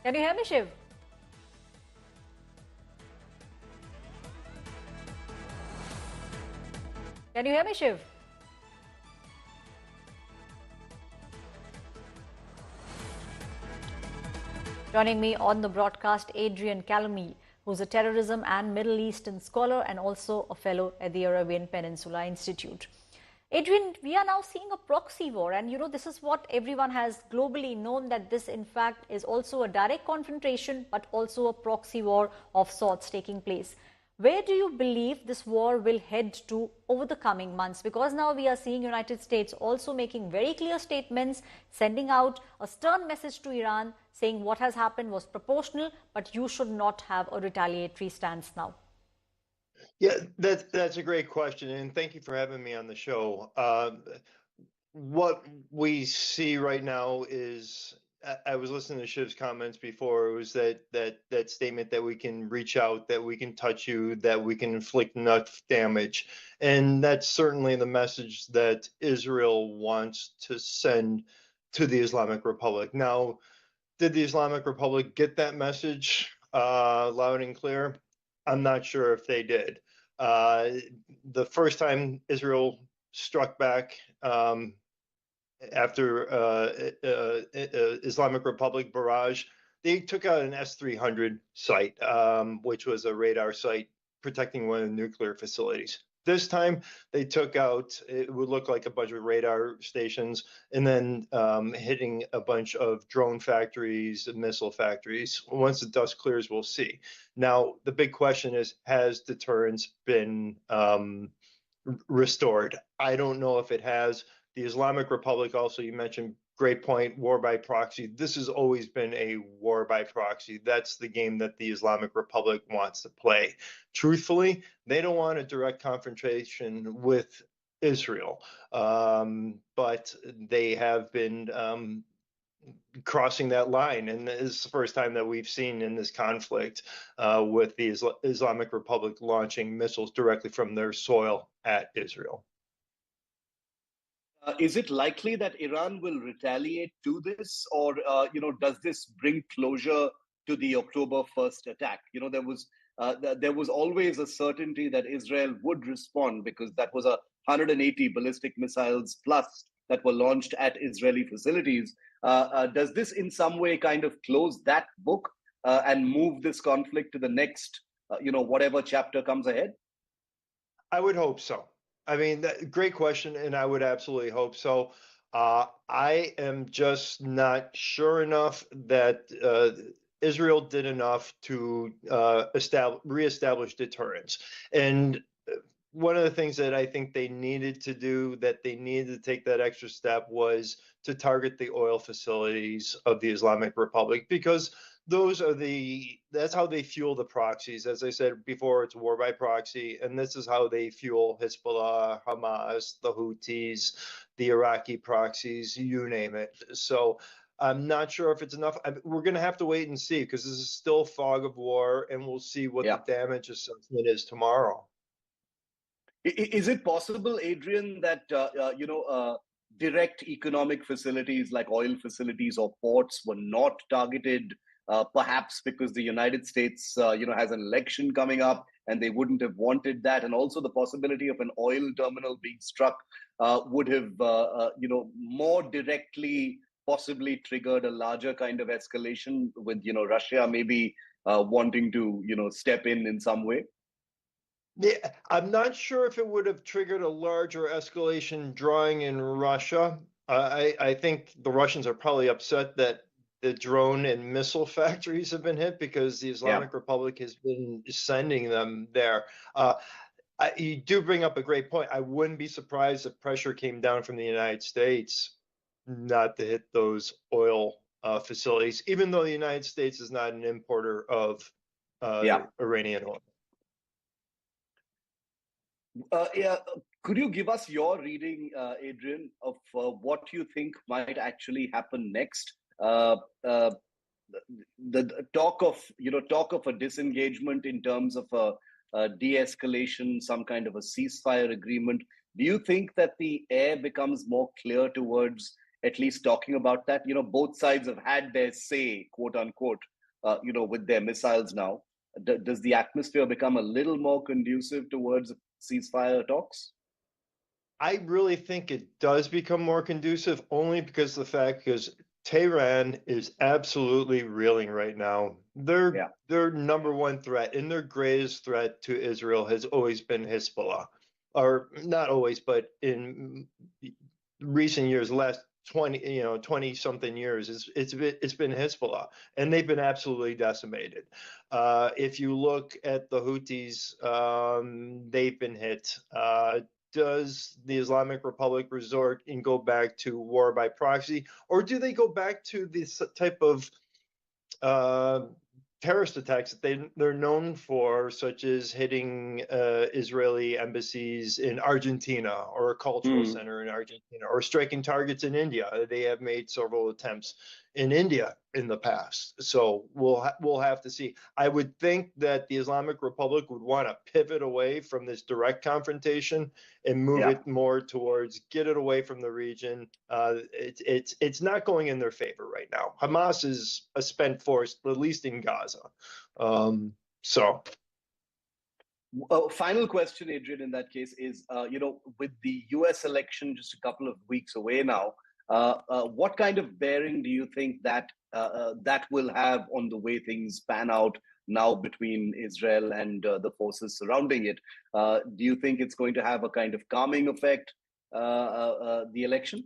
Can you hear me, Shiv? Can you hear me, Shiv? Joining me on the broadcast, Adrian Calamy, who's a terrorism and Middle Eastern scholar and also a fellow at the Arabian Peninsula Institute. Adrian, we are now seeing a proxy war, and you know, this is what everyone has globally known, that this in fact is also a direct confrontation, but also a proxy war of sorts taking place. Where do you believe this war will head to over the coming months? Because now we are seeing United States also making very clear statements, sending out a stern message to Iran, saying what has happened was proportional, but you should not have a retaliatory stance now. Yeah, that's a great question, and thank you for having me on the show. What we see right now is, I was listening to Shiv's comments before. It was that statement that we can reach out, that we can touch you, that we can inflict enough damage, and that's certainly the message that Israel wants to send to the Islamic Republic. Now, did the Islamic Republic get that message loud and clear? I'm not sure if they did. The first time Israel struck back after Islamic Republic barrage, they took out an S-300 site, which was a radar site protecting one of the nuclear facilities. This time, they took out, it would look like a bunch of radar stations, and then hitting a bunch of drone factories and missile factories. Once the dust clears, we'll see. Now, the big question is, has deterrence been restored? I don't know if it has. The Islamic Republic also, you mentioned, great point, war by proxy. This has always been a war by proxy. That's the game that the Islamic Republic wants to play. Truthfully, they don't want a direct confrontation with Israel, but they have been crossing that line. And this is the first time that we've seen in this conflict with the Islamic Republic launching missiles directly from their soil at Israel. Is it likely that Iran will retaliate to this, or does this bring closure to the October 1st attack? There was always a certainty that Israel would respond, because that was 180 ballistic missiles plus that were launched at Israeli facilities. Does this in some way kind of close that book and move this conflict to the next, whatever chapter comes ahead? I would hope so. I mean, great question, and I would absolutely hope so. I am just not sure enough that Israel did enough to reestablish deterrence. And one of the things that I think they needed to do, that they needed to take that extra step, was to target the oil facilities of the Islamic Republic, because that's how they fuel the proxies. As I said before, it's war by proxy, and this is how they fuel Hezbollah, Hamas, the Houthis, the Iraqi proxies, you name it. So I'm not sure if it's enough. We're going to have to wait and see, because this is still fog of war, and we'll see what the damage assessment is tomorrow. Is it possible, Adrian, that direct economic facilities like oil facilities or ports were not targeted, perhaps because the United States, has an election coming up and they wouldn't have wanted that, and also the possibility of an oil terminal being struck would have, more directly possibly triggered a larger kind of escalation with, Russia maybe wanting to, step in some way? Yeah, I'm not sure if it would have triggered a larger escalation drawing in Russia. I think the Russians are probably upset that the drone and missile factories have been hit, because the Islamic Republic has been sending them there. You do bring up a great point. I wouldn't be surprised if pressure came down from the United States not to hit those oil facilities, even though the United States is not an importer of Iranian oil. Could you give us your reading, Adrian, of what you think might actually happen next? The talk of a disengagement in terms of a de-escalation, some kind of a ceasefire agreement. Do you think that the air becomes more clear towards at least talking about that? Both sides have had their say, quote unquote, with their missiles now. Does the atmosphere become a little more conducive towards ceasefire talks? I really think it does become more conducive, only because Tehran is absolutely reeling right now. Their number one threat and their greatest threat to Israel has always been Hezbollah, or not always, but in recent years, last 20 something years, it's been Hezbollah, and they've been absolutely decimated. If you look at the Houthis, they've been hit. Does the Islamic Republic resort and go back to war by proxy, or do they go back to this type of terrorist attacks that they're known for, such as hitting Israeli embassies in Argentina, or a cultural center in Argentina, or striking targets in India? They have made several attempts in India in the past. So we'll have to see. I would think that the Islamic Republic would want to pivot away from this direct confrontation and move it more towards get it away from the region. It's not going in their favor right now. Hamas is a spent force, at least in Gaza. Final question, Adrian, in that case is, with the US election just a couple of weeks away now, what kind of bearing do you think that that will have on the way things pan out now between Israel and the forces surrounding it? Do you think it's going to have a kind of calming effect, the election?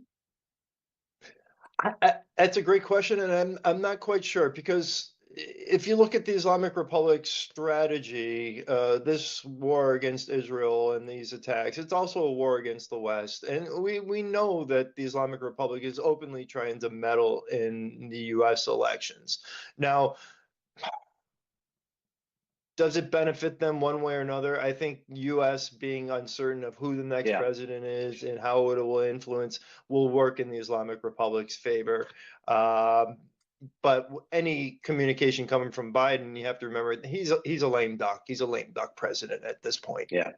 That's a great question, and I'm not quite sure, because if you look at the Islamic Republic's strategy, this war against Israel and these attacks, it's also a war against the West. And we know that the Islamic Republic is openly trying to meddle in the US elections. Now, does it benefit them one way or another? I think US being uncertain of who the next president is and how it will influence will work in the Islamic Republic's favor. But any communication coming from Biden, you have to remember he's a lame duck. He's a lame duck president at this point. Yeah.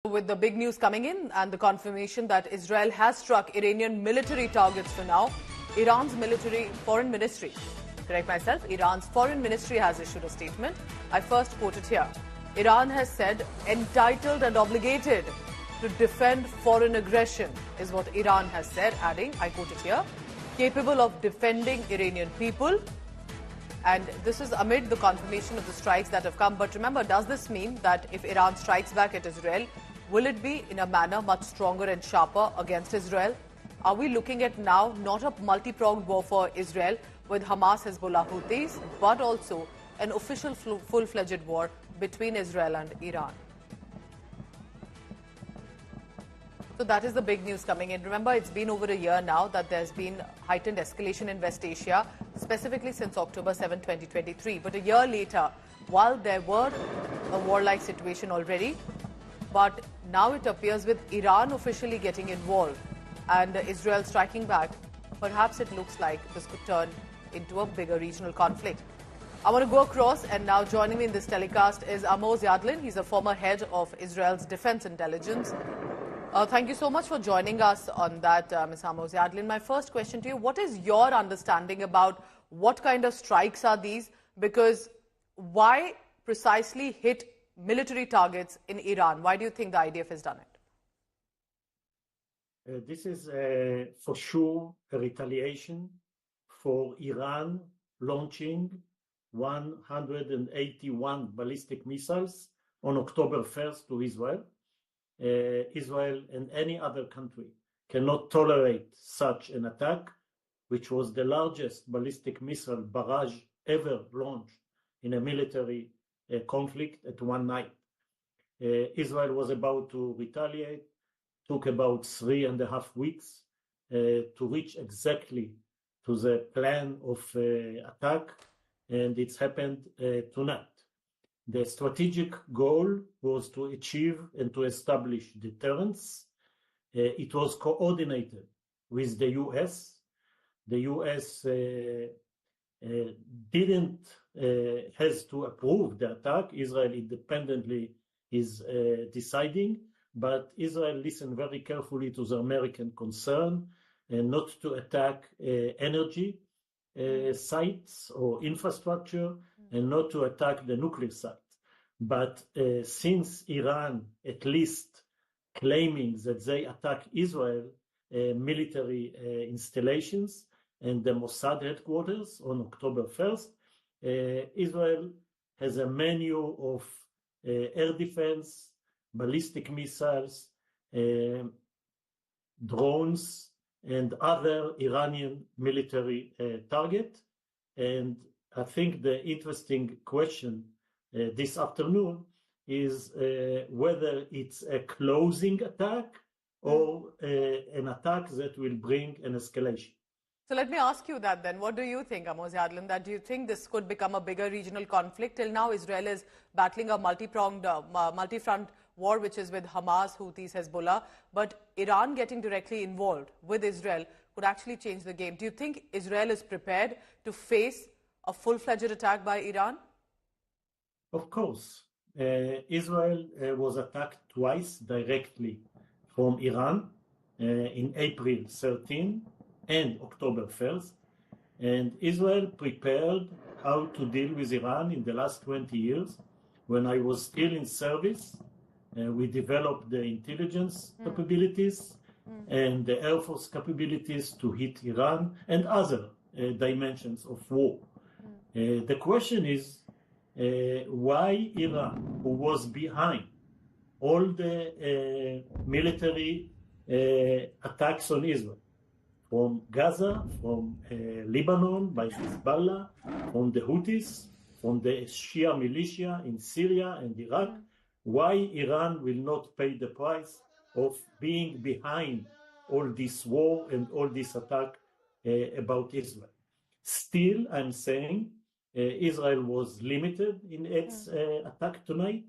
With the big news coming in and the confirmation that Israel has struck Iranian military targets for now, Iran's foreign ministry, correct myself, Iran's foreign ministry has issued a statement. I first quote it here. Iran has said entitled and obligated to defend foreign aggression is what Iran has said, adding, I quote it here, capable of defending Iranian people. And this is amid the confirmation of the strikes that have come. But remember, does this mean that if Iran strikes back at Israel, will it be in a manner much stronger and sharper against Israel? Are we looking at now not a multi-pronged war for Israel with Hamas, Hezbollah, Houthis, but also an official full-fledged war between Israel and Iran? So that is the big news coming in. Remember, it's been over a year now that there's been heightened escalation in West Asia. specifically since October 7, 2023. But a year later, while there were a warlike situation already, but now it appears with Iran officially getting involved and Israel striking back, perhaps it looks like this could turn into a bigger regional conflict. I want to go across, and now joining me in this telecast is Amos Yadlin. He's a former head of Israel's defense intelligence. Thank you so much for joining us on that, Ms. Amos Yadlin. My first question to you, what is your understanding about what kind of strikes are these? Because why precisely hit military targets in Iran? Why do you think the IDF has done it? This is for sure a retaliation for Iran launching 181 ballistic missiles on October 1st to Israel. Israel and any other country cannot tolerate such an attack, which was the largest ballistic missile barrage ever launched in a military conflict at one night. Israel was about to retaliate, took about 3.5 weeks to reach exactly to the plan of attack, and it's happened tonight. The strategic goal was to achieve and to establish deterrence. It was coordinated with the US. The US didn't has to approve the attack. Israel independently is deciding, but Israel listened very carefully to the American concern and not to attack energy sites or infrastructure, and not to attack the nuclear site. But since Iran at least claiming that they attack Israel military installations and the Mossad headquarters on October 1st, Israel has a menu of air defense, ballistic missiles, drones, and other Iranian military target. And I think the interesting question this afternoon is whether it's a closing attack or an attack that will bring an escalation. So let me ask you that then. What do you think, Amos Yadlin? That do you think this could become a bigger regional conflict? Till now, Israel is battling a multi-pronged, multi-front war, which is with Hamas, Houthis, Hezbollah. But Iran getting directly involved with Israel could actually change the game. Do you think Israel is prepared to face a full-fledged attack by Iran? Of course. Israel was attacked twice directly from Iran in April 13 and October 1st. And Israel prepared how to deal with Iran in the last 20 years. When I was still in service, we developed the intelligence capabilities and the Air Force capabilities to hit Iran and other dimensions of war. The question is, why Iran, who was behind all the military attacks on Israel, from Gaza, from Lebanon by Hezbollah, from the Houthis, from the Shia militia in Syria and Iraq, why Iran will not pay the price of being behind all this war and all this attack about Israel? Still, I'm saying Israel was limited in its attack tonight,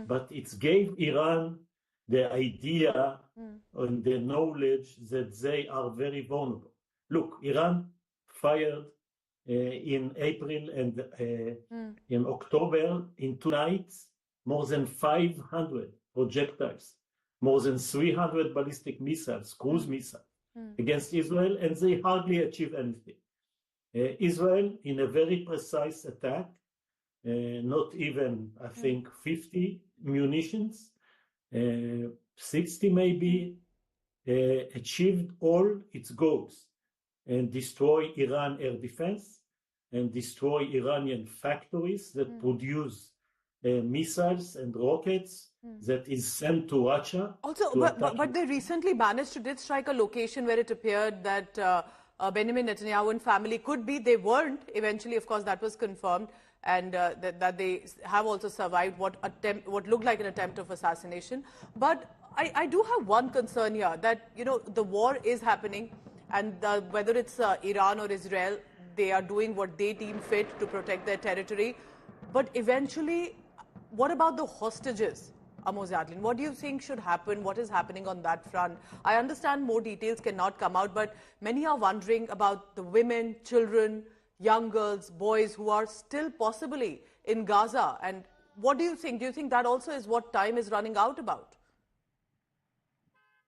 but it gave Iran the idea and the knowledge that they are very vulnerable. Look, Iran fired in April and in October, in 2 nights, more than 500 projectiles, more than 300 ballistic missiles, cruise missiles against Israel, and they hardly achieved anything. Israel, in a very precise attack, not even, I think, 50 munitions, 60 maybe, achieved all its goals and destroy Iran air defense and destroy Iranian factories that produce missiles and rockets that is sent to Russia. Also, but they recently managed to did strike a location where it appeared that Benjamin Netanyahu and family could be. They weren't. Eventually, of course, that was confirmed, and that they have also survived what looked like an attempt of assassination. But I do have one concern here, that the war is happening, and whether it's Iran or Israel, they are doing what they deem fit to protect their territory. But eventually, what about the hostages? Amos Yadlin, what do you think should happen? What is happening on that front? I understand more details cannot come out, but many are wondering about the women, children, young girls, boys who are still possibly in Gaza. And what do you think? Do you think that also is what time is running out about?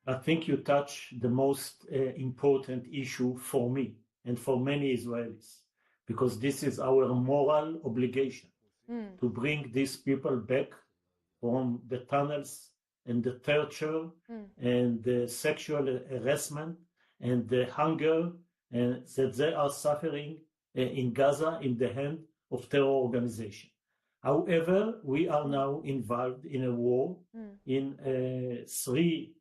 I think you touch the most important issue for me and for many Israelis, because this is our moral obligation to bring these people back from the tunnels and the torture and the sexual harassment and the hunger that they are suffering in Gaza in the hand of terror organization. However, we are now involved in a war in three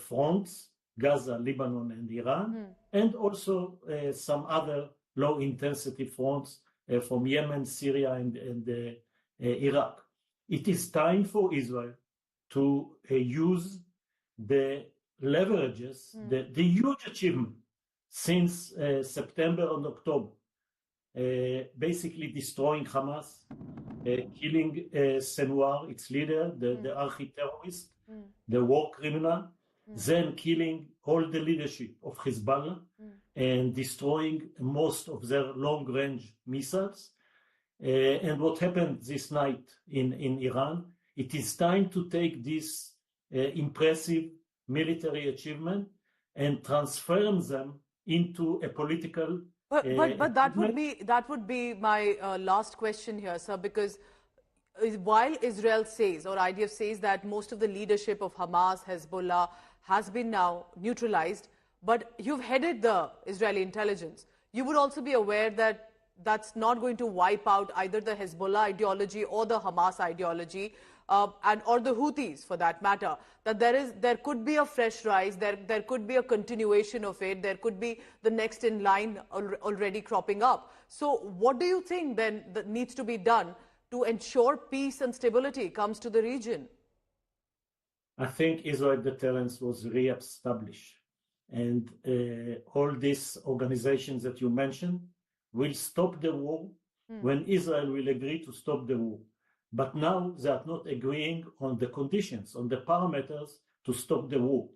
fronts: Gaza, Lebanon, and Iran, and also some other low-intensity fronts from Yemen, Syria, and Iraq. It is time for Israel to use the leverages, the huge achievement since September and October, basically destroying Hamas, killing Sinwar, its leader, the archi-terrorist, the war criminal, then killing all the leadership of Hezbollah and destroying most of their long-range missiles. And what happened this night in Iran, it is time to take this impressive military achievement and transform them into a political. But that would be my last question here, sir, because while Israel says, or IDF says, that most of the leadership of Hamas, Hezbollah has been now neutralized, but you've headed the Israeli intelligence. You would also be aware that that's not going to wipe out either the Hezbollah ideology or the Hamas ideology, or the Houthis for that matter, that there could be a fresh rise, there could be a continuation of it, there could be the next in line already cropping up. So what do you think then that needs to be done to ensure peace and stability comes to the region? I think Israel deterrence was re-established, and all these organizations that you mentioned will stop the war when Israel will agree to stop the war. But now they are not agreeing on the conditions, on the parameters to stop the war.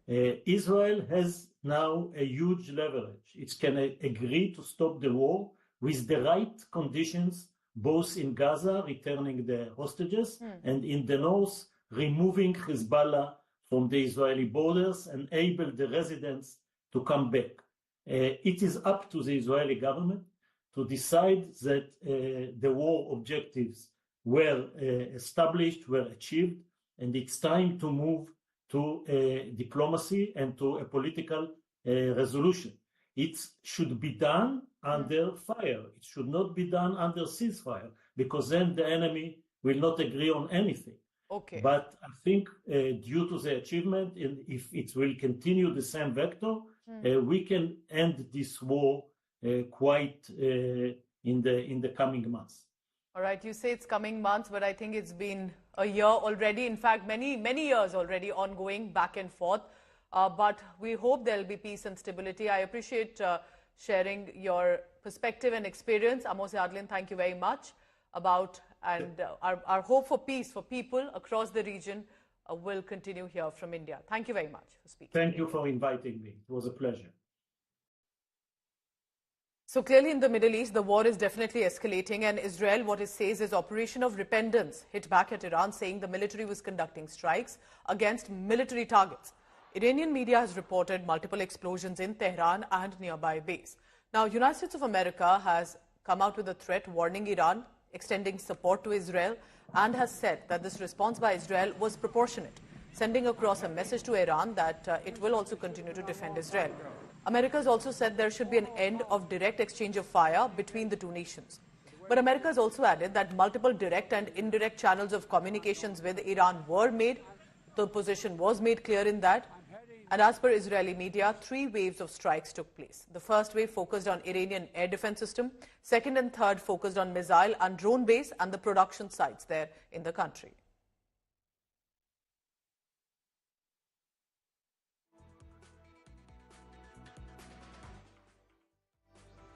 Israel has now a huge leverage. It can agree to stop the war with the right conditions, both in Gaza, returning the hostages, and in the north, removing Hezbollah from the Israeli borders and able the residents to come back. It is up to the Israeli government to decide that the war objectives were established, were achieved, and it's time to move to diplomacy and to a political resolution. It should be done under fire. It should not be done under ceasefire, because then the enemy will not agree on anything. Okay. But I think due to the achievement, and if it will continue the same vector, we can end this war quite in the coming months. All right, you say it's coming months, but I think it's been a year already. In fact, many years already ongoing back and forth. But we hope there'll be peace and stability. I appreciate sharing your perspective and experience. Amos Yadlin, thank you very much. Our hope for peace for people across the region will continue here from India. Thank you very much for speaking. Thank you for inviting me. It was a pleasure. So clearly in the Middle East, the war is definitely escalating, and Israel, what it says is Operation of Repentance hit back at Iran, saying the military was conducting strikes against military targets. Iranian media has reported multiple explosions in Tehran and nearby base. Now, United States of America has come out with a threat warning Iran, extending support to Israel, and has said that this response by Israel was proportionate, sending across a message to Iran that it will also continue to defend Israel. America has also said there should be an end of direct exchange of fire between the two nations. But America has also added that multiple direct and indirect channels of communications with Iran were made. The position was made clear in that. And as per Israeli media, 3 waves of strikes took place. The first wave focused on Iranian air defense system. Second and third focused on missile and drone base and the production sites there in the country.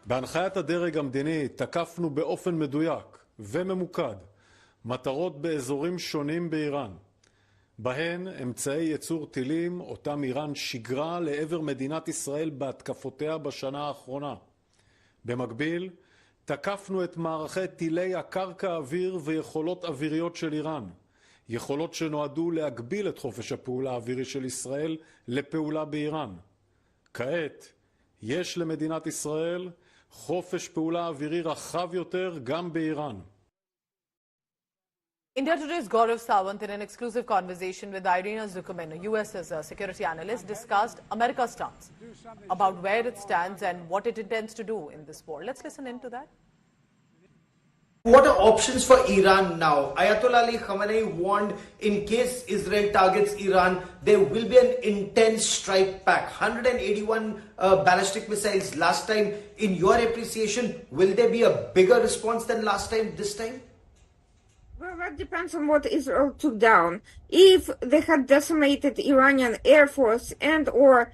בהנחיית הדרג המדיני תקפנו באופן מדויק וממוקד מטרות באזורים שונים באיראן, בהן אמצעי ייצור טילים אותם איראן שיגרה לעבר מדינת ישראל בהתקפותיה בשנה האחרונה. במקביל, תקפנו את מערכי טילי הקרקע האוויר ויכולות אוויריות של איראן, יכולות שנועדו להגביל את חופש הפעולה האווירי של ישראל לפעולה באיראן. כעת, יש למדינת ישראל חופש פעולה אווירי רחב יותר גם באיראן. India Today's Gaurav Sawant, in an exclusive conversation with Irina Zuckerman, a US's security analyst, discussed America's stance about where it stands and what it intends to do in this war. Let's listen into that. What are options for Iran now? Ayatollah Ali Khamenei warned in case Israel targets Iran, there will be an intense strike back. 181 ballistic missiles last time. In your appreciation, will there be a bigger response than last time, this time? Well, that depends on what Israel took down. If they had decimated Iranian Air Force and or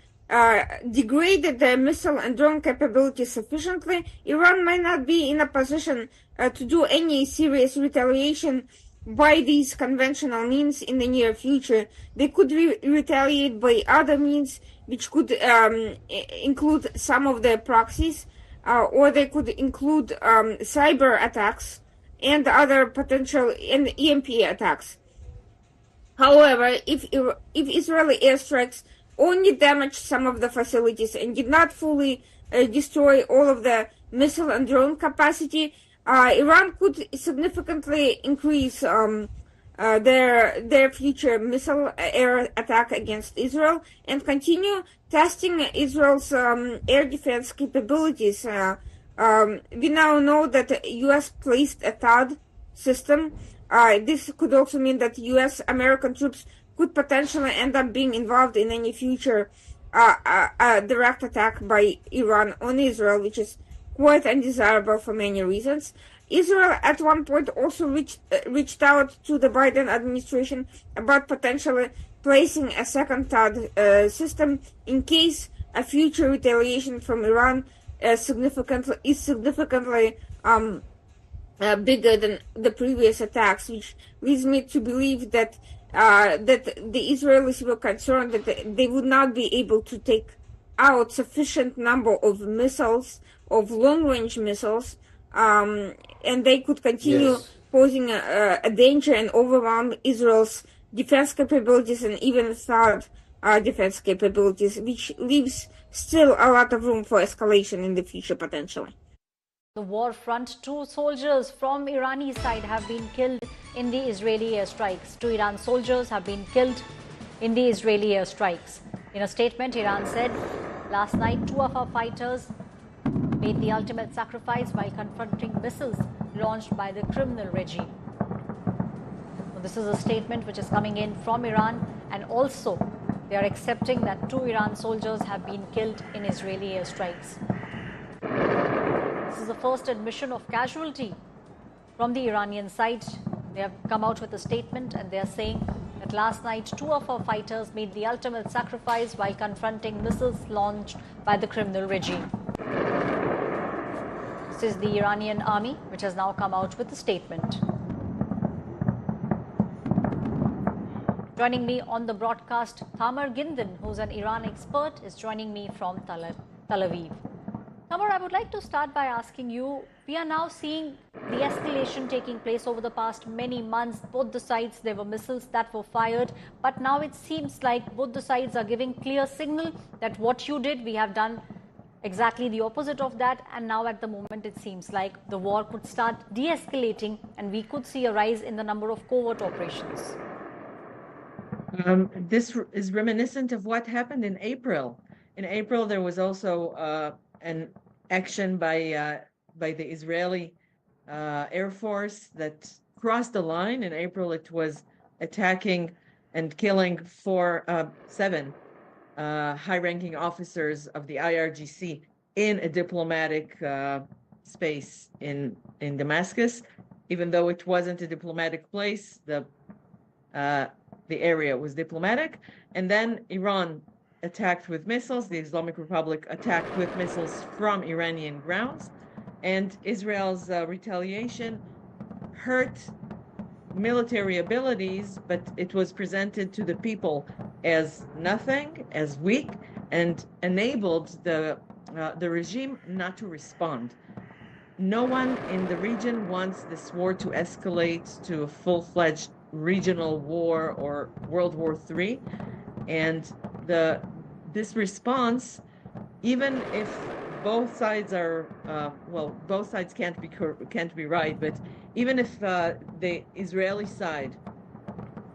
degraded their missile and drone capabilities sufficiently, Iran might not be in a position to do any serious retaliation by these conventional means in the near future. They could retaliate by other means, which could include some of their proxies, or they could include cyber attacks and other potential and EMP attacks. However, if Israeli airstrikes only damaged some of the facilities and did not fully destroy all of the missile and drone capacity, Iran could significantly increase their future missile air attack against Israel and continue testing Israel's air defense capabilities. We now know that the U.S. placed a THAAD system. This could also mean that U.S. American troops could potentially end up being involved in any future direct attack by Iran on Israel, which is quite undesirable for many reasons. Israel at one point also reached out to the Biden administration about potentially placing a second THAAD system in case a future retaliation from Iran is significantly bigger than the previous attacks, which leads me to believe that the Israelis were concerned that they would not be able to take out sufficient number of missiles, of long-range missiles, and they could continue posing a danger and overwhelm Israel's defense capabilities and even THAAD defense capabilities, which leaves still a lot of room for escalation in the future potentially. The war front, 2 soldiers from Irani side have been killed in the Israeli airstrikes. 2 Iran soldiers have been killed in the Israeli airstrikes. In a statement, Iran said, last night 2 of our fighters made the ultimate sacrifice while confronting missiles launched by the criminal regime. So this is a statement which is coming in from Iran, and also they are accepting that 2 Iran soldiers have been killed in Israeli airstrikes. This is the first admission of casualty from the Iranian side. They have come out with a statement and they are saying that last night 2 of our fighters made the ultimate sacrifice while confronting missiles launched by the criminal regime. This is the Iranian army which has now come out with a statement. Joining me on the broadcast, Tamer Gindan, who's an Iran expert, is joining me from Tel Aviv. Tamer, I would like to start by asking you, we are now seeing the escalation taking place over the past many months. Both the sides, there were missiles that were fired, but now it seems like both the sides are giving clear signal that what you did, we have done exactly the opposite of that, and now at the moment it seems like the war could start de-escalating and we could see a rise in the number of covert operations. This is reminiscent of what happened in April. In April, there was also an action by the Israeli Air Force that crossed the line. In April, it was attacking and killing 7 high-ranking officers of the IRGC in a diplomatic space in Damascus. Even though it wasn't a diplomatic place, the area was diplomatic. And then Iran attacked with missiles, the Islamic Republic attacked with missiles from Iranian grounds, and Israel's retaliation hurt military abilities, but it was presented to the people as nothing, as weak, and enabled the regime not to respond. No one in the region wants this war to escalate to a full-fledged regional war or World War III, and this response, even if both sides are both sides can't be right, but even if the Israeli side,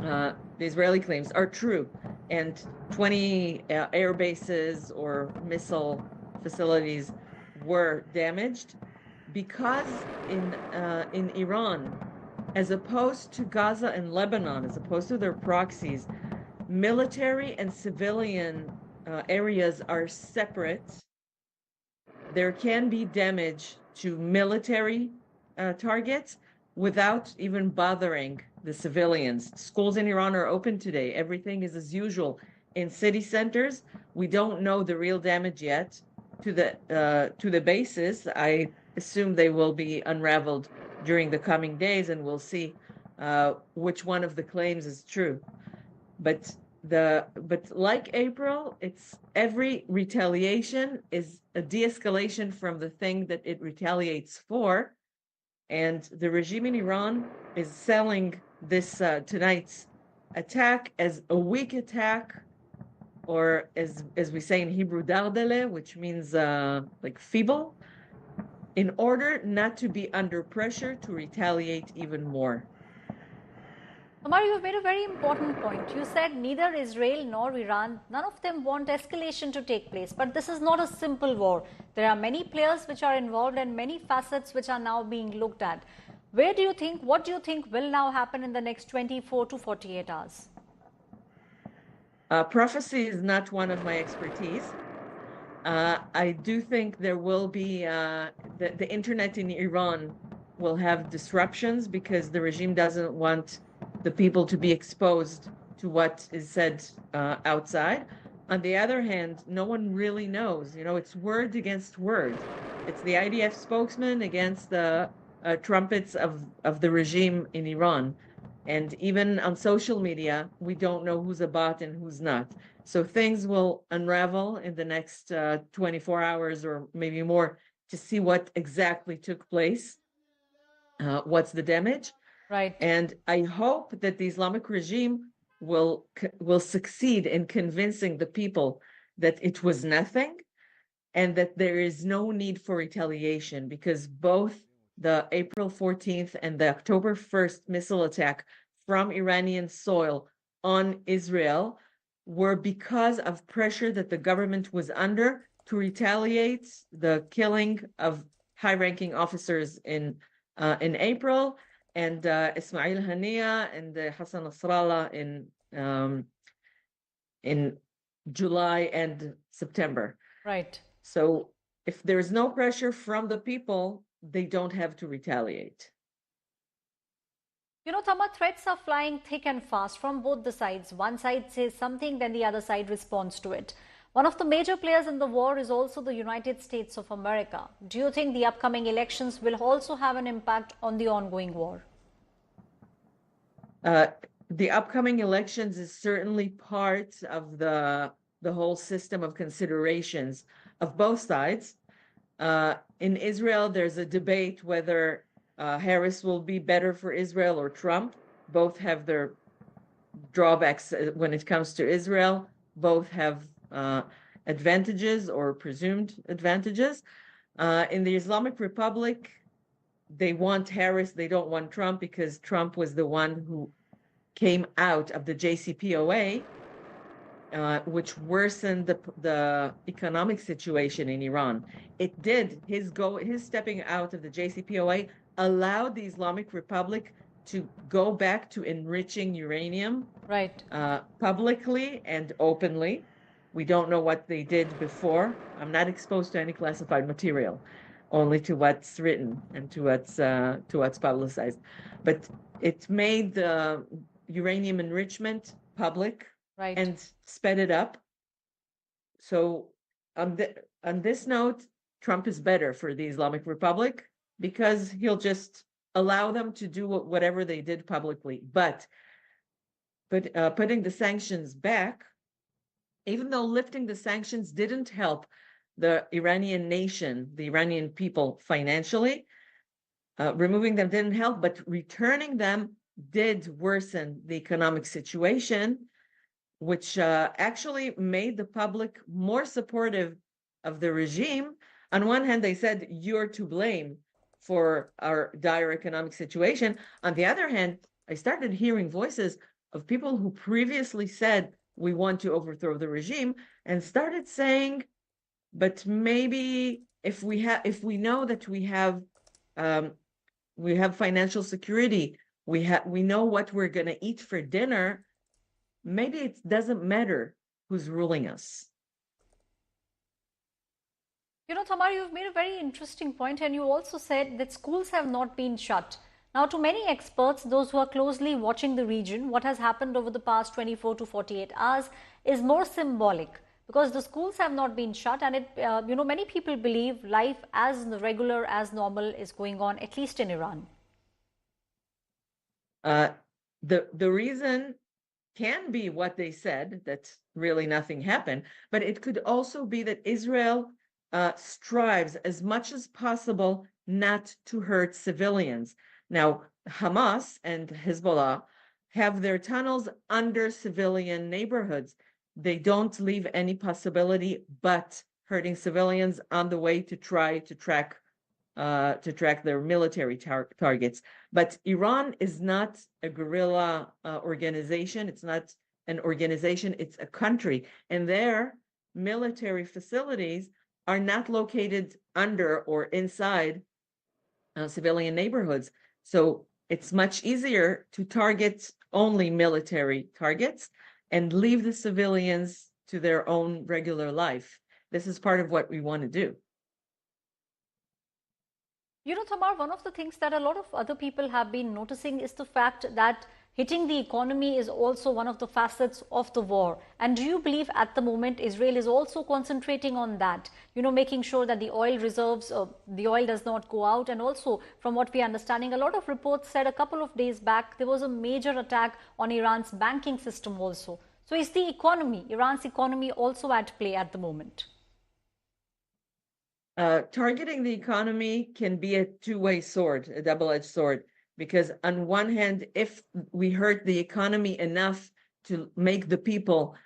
the Israeli claims are true, and 20 air bases or missile facilities were damaged, because in Iran, as opposed to Gaza and Lebanon, as opposed to their proxies, military and civilian areas are separate. There can be damage to military targets without even bothering the civilians. Schools in Iran are open today. Everything is as usual. In city centers, we don't know the real damage yet to the bases. I assume they will be unraveled during the coming days, and we'll see which one of the claims is true. But like April, it's every retaliation is a de-escalation from the thing that it retaliates for, and the regime in Iran is selling this tonight's attack as a weak attack, or as we say in Hebrew, dardele, which means like feeble, in order not to be under pressure to retaliate even more. Omar, you've made a very important point. You said neither Israel nor Iran, none of them want escalation to take place. But this is not a simple war. There are many players which are involved and many facets which are now being looked at. What do you think will now happen in the next 24 to 48 hours? Prophecy is not one of my expertise. I do think there will be, the internet in Iran will have disruptions because the regime doesn't want the people to be exposed to what is said outside. On the other hand, no one really knows. It's word against word. It's the IDF spokesman against the trumpets of the regime in Iran. And even on social media, we don't know who's a bot and who's not. So things will unravel in the next 24 hours or maybe more to see what exactly took place, what's the damage. Right. And I hope that the Islamic regime will succeed in convincing the people that it was nothing and that there is no need for retaliation, because both the April 14th and the October 1st missile attack from Iranian soil on Israel were because of pressure that the government was under to retaliate the killing of high-ranking officers in April, and Ismail Haniya and Hassan Nasrallah in July and September. Right. So if there's no pressure from the people, they don't have to retaliate. Tama, threats are flying thick and fast from both the sides. One side says something, then the other side responds to it. One of the major players in the war is also the United States of America. Do you think the upcoming elections will also have an impact on the ongoing war? The upcoming elections is certainly part of the whole system of considerations of both sides. In Israel, there's a debate whether Harris will be better for Israel or Trump. Both have their drawbacks when it comes to Israel. Both have advantages or presumed advantages. In the Islamic Republic, they want Harris, they don't want Trump, because Trump was the one who came out of the JCPOA, which worsened the economic situation in Iran. It did. His stepping out of the JCPOA allowed the Islamic Republic to go back to enriching uranium, right, publicly and openly. We don't know what they did before. I'm not exposed to any classified material, only to what's written and to what's publicized. But it made the uranium enrichment public, right, and sped it up. So on this note, Trump is better for the Islamic Republic because he'll just allow them to do whatever they did publicly. But putting the sanctions back, even though lifting the sanctions didn't help the Iranian nation, the Iranian people financially, removing them didn't help, but returning them did worsen the economic situation, which actually made the public more supportive of the regime. On one hand, they said, you're to blame for our dire economic situation. On the other hand, I started hearing voices of people who previously said, we want to overthrow the regime, and started saying, but maybe if we know that we have financial security, we know what we're going to eat for dinner, maybe it doesn't matter who's ruling us. You know, Tamar, you've made a very interesting point, and you also said that schools have not been shut. Now, to many experts, those who are closely watching the region, what has happened over the past 24 to 48 hours is more symbolic, because the schools have not been shut, and many people believe life as regular, as normal is going on, at least in Iran. The reason can be what they said, that really nothing happened, but it could also be that Israel strives as much as possible not to hurt civilians. Now, Hamas and Hezbollah have their tunnels under civilian neighborhoods. They don't leave any possibility but hurting civilians on the way to try to track their military targets. But Iran is not a guerrilla organization. It's not an organization, it's a country. And their military facilities are not located under or inside civilian neighborhoods. So it's much easier to target only military targets and leave the civilians to their own regular life. This is part of what we want to do. You know, Tamar, one of the things that a lot of other people have been noticing is the fact that hitting the economy is also one of the facets of the war. And do you believe at the moment Israel is also concentrating on that, making sure that the oil reserves, the oil does not go out? And also, from what we are understanding, a lot of reports said a couple of days back there was a major attack on Iran's banking system also. So is the economy, Iran's economy, also at play at the moment? Targeting the economy can be a two-way sword, a double-edged sword, because on one hand, if we hurt the economy enough to make the people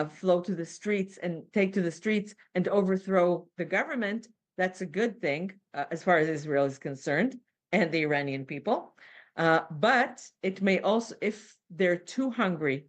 flow to the streets and take to the streets and overthrow the government, that's a good thing as far as Israel is concerned and the Iranian people. But it may also, if they're too hungry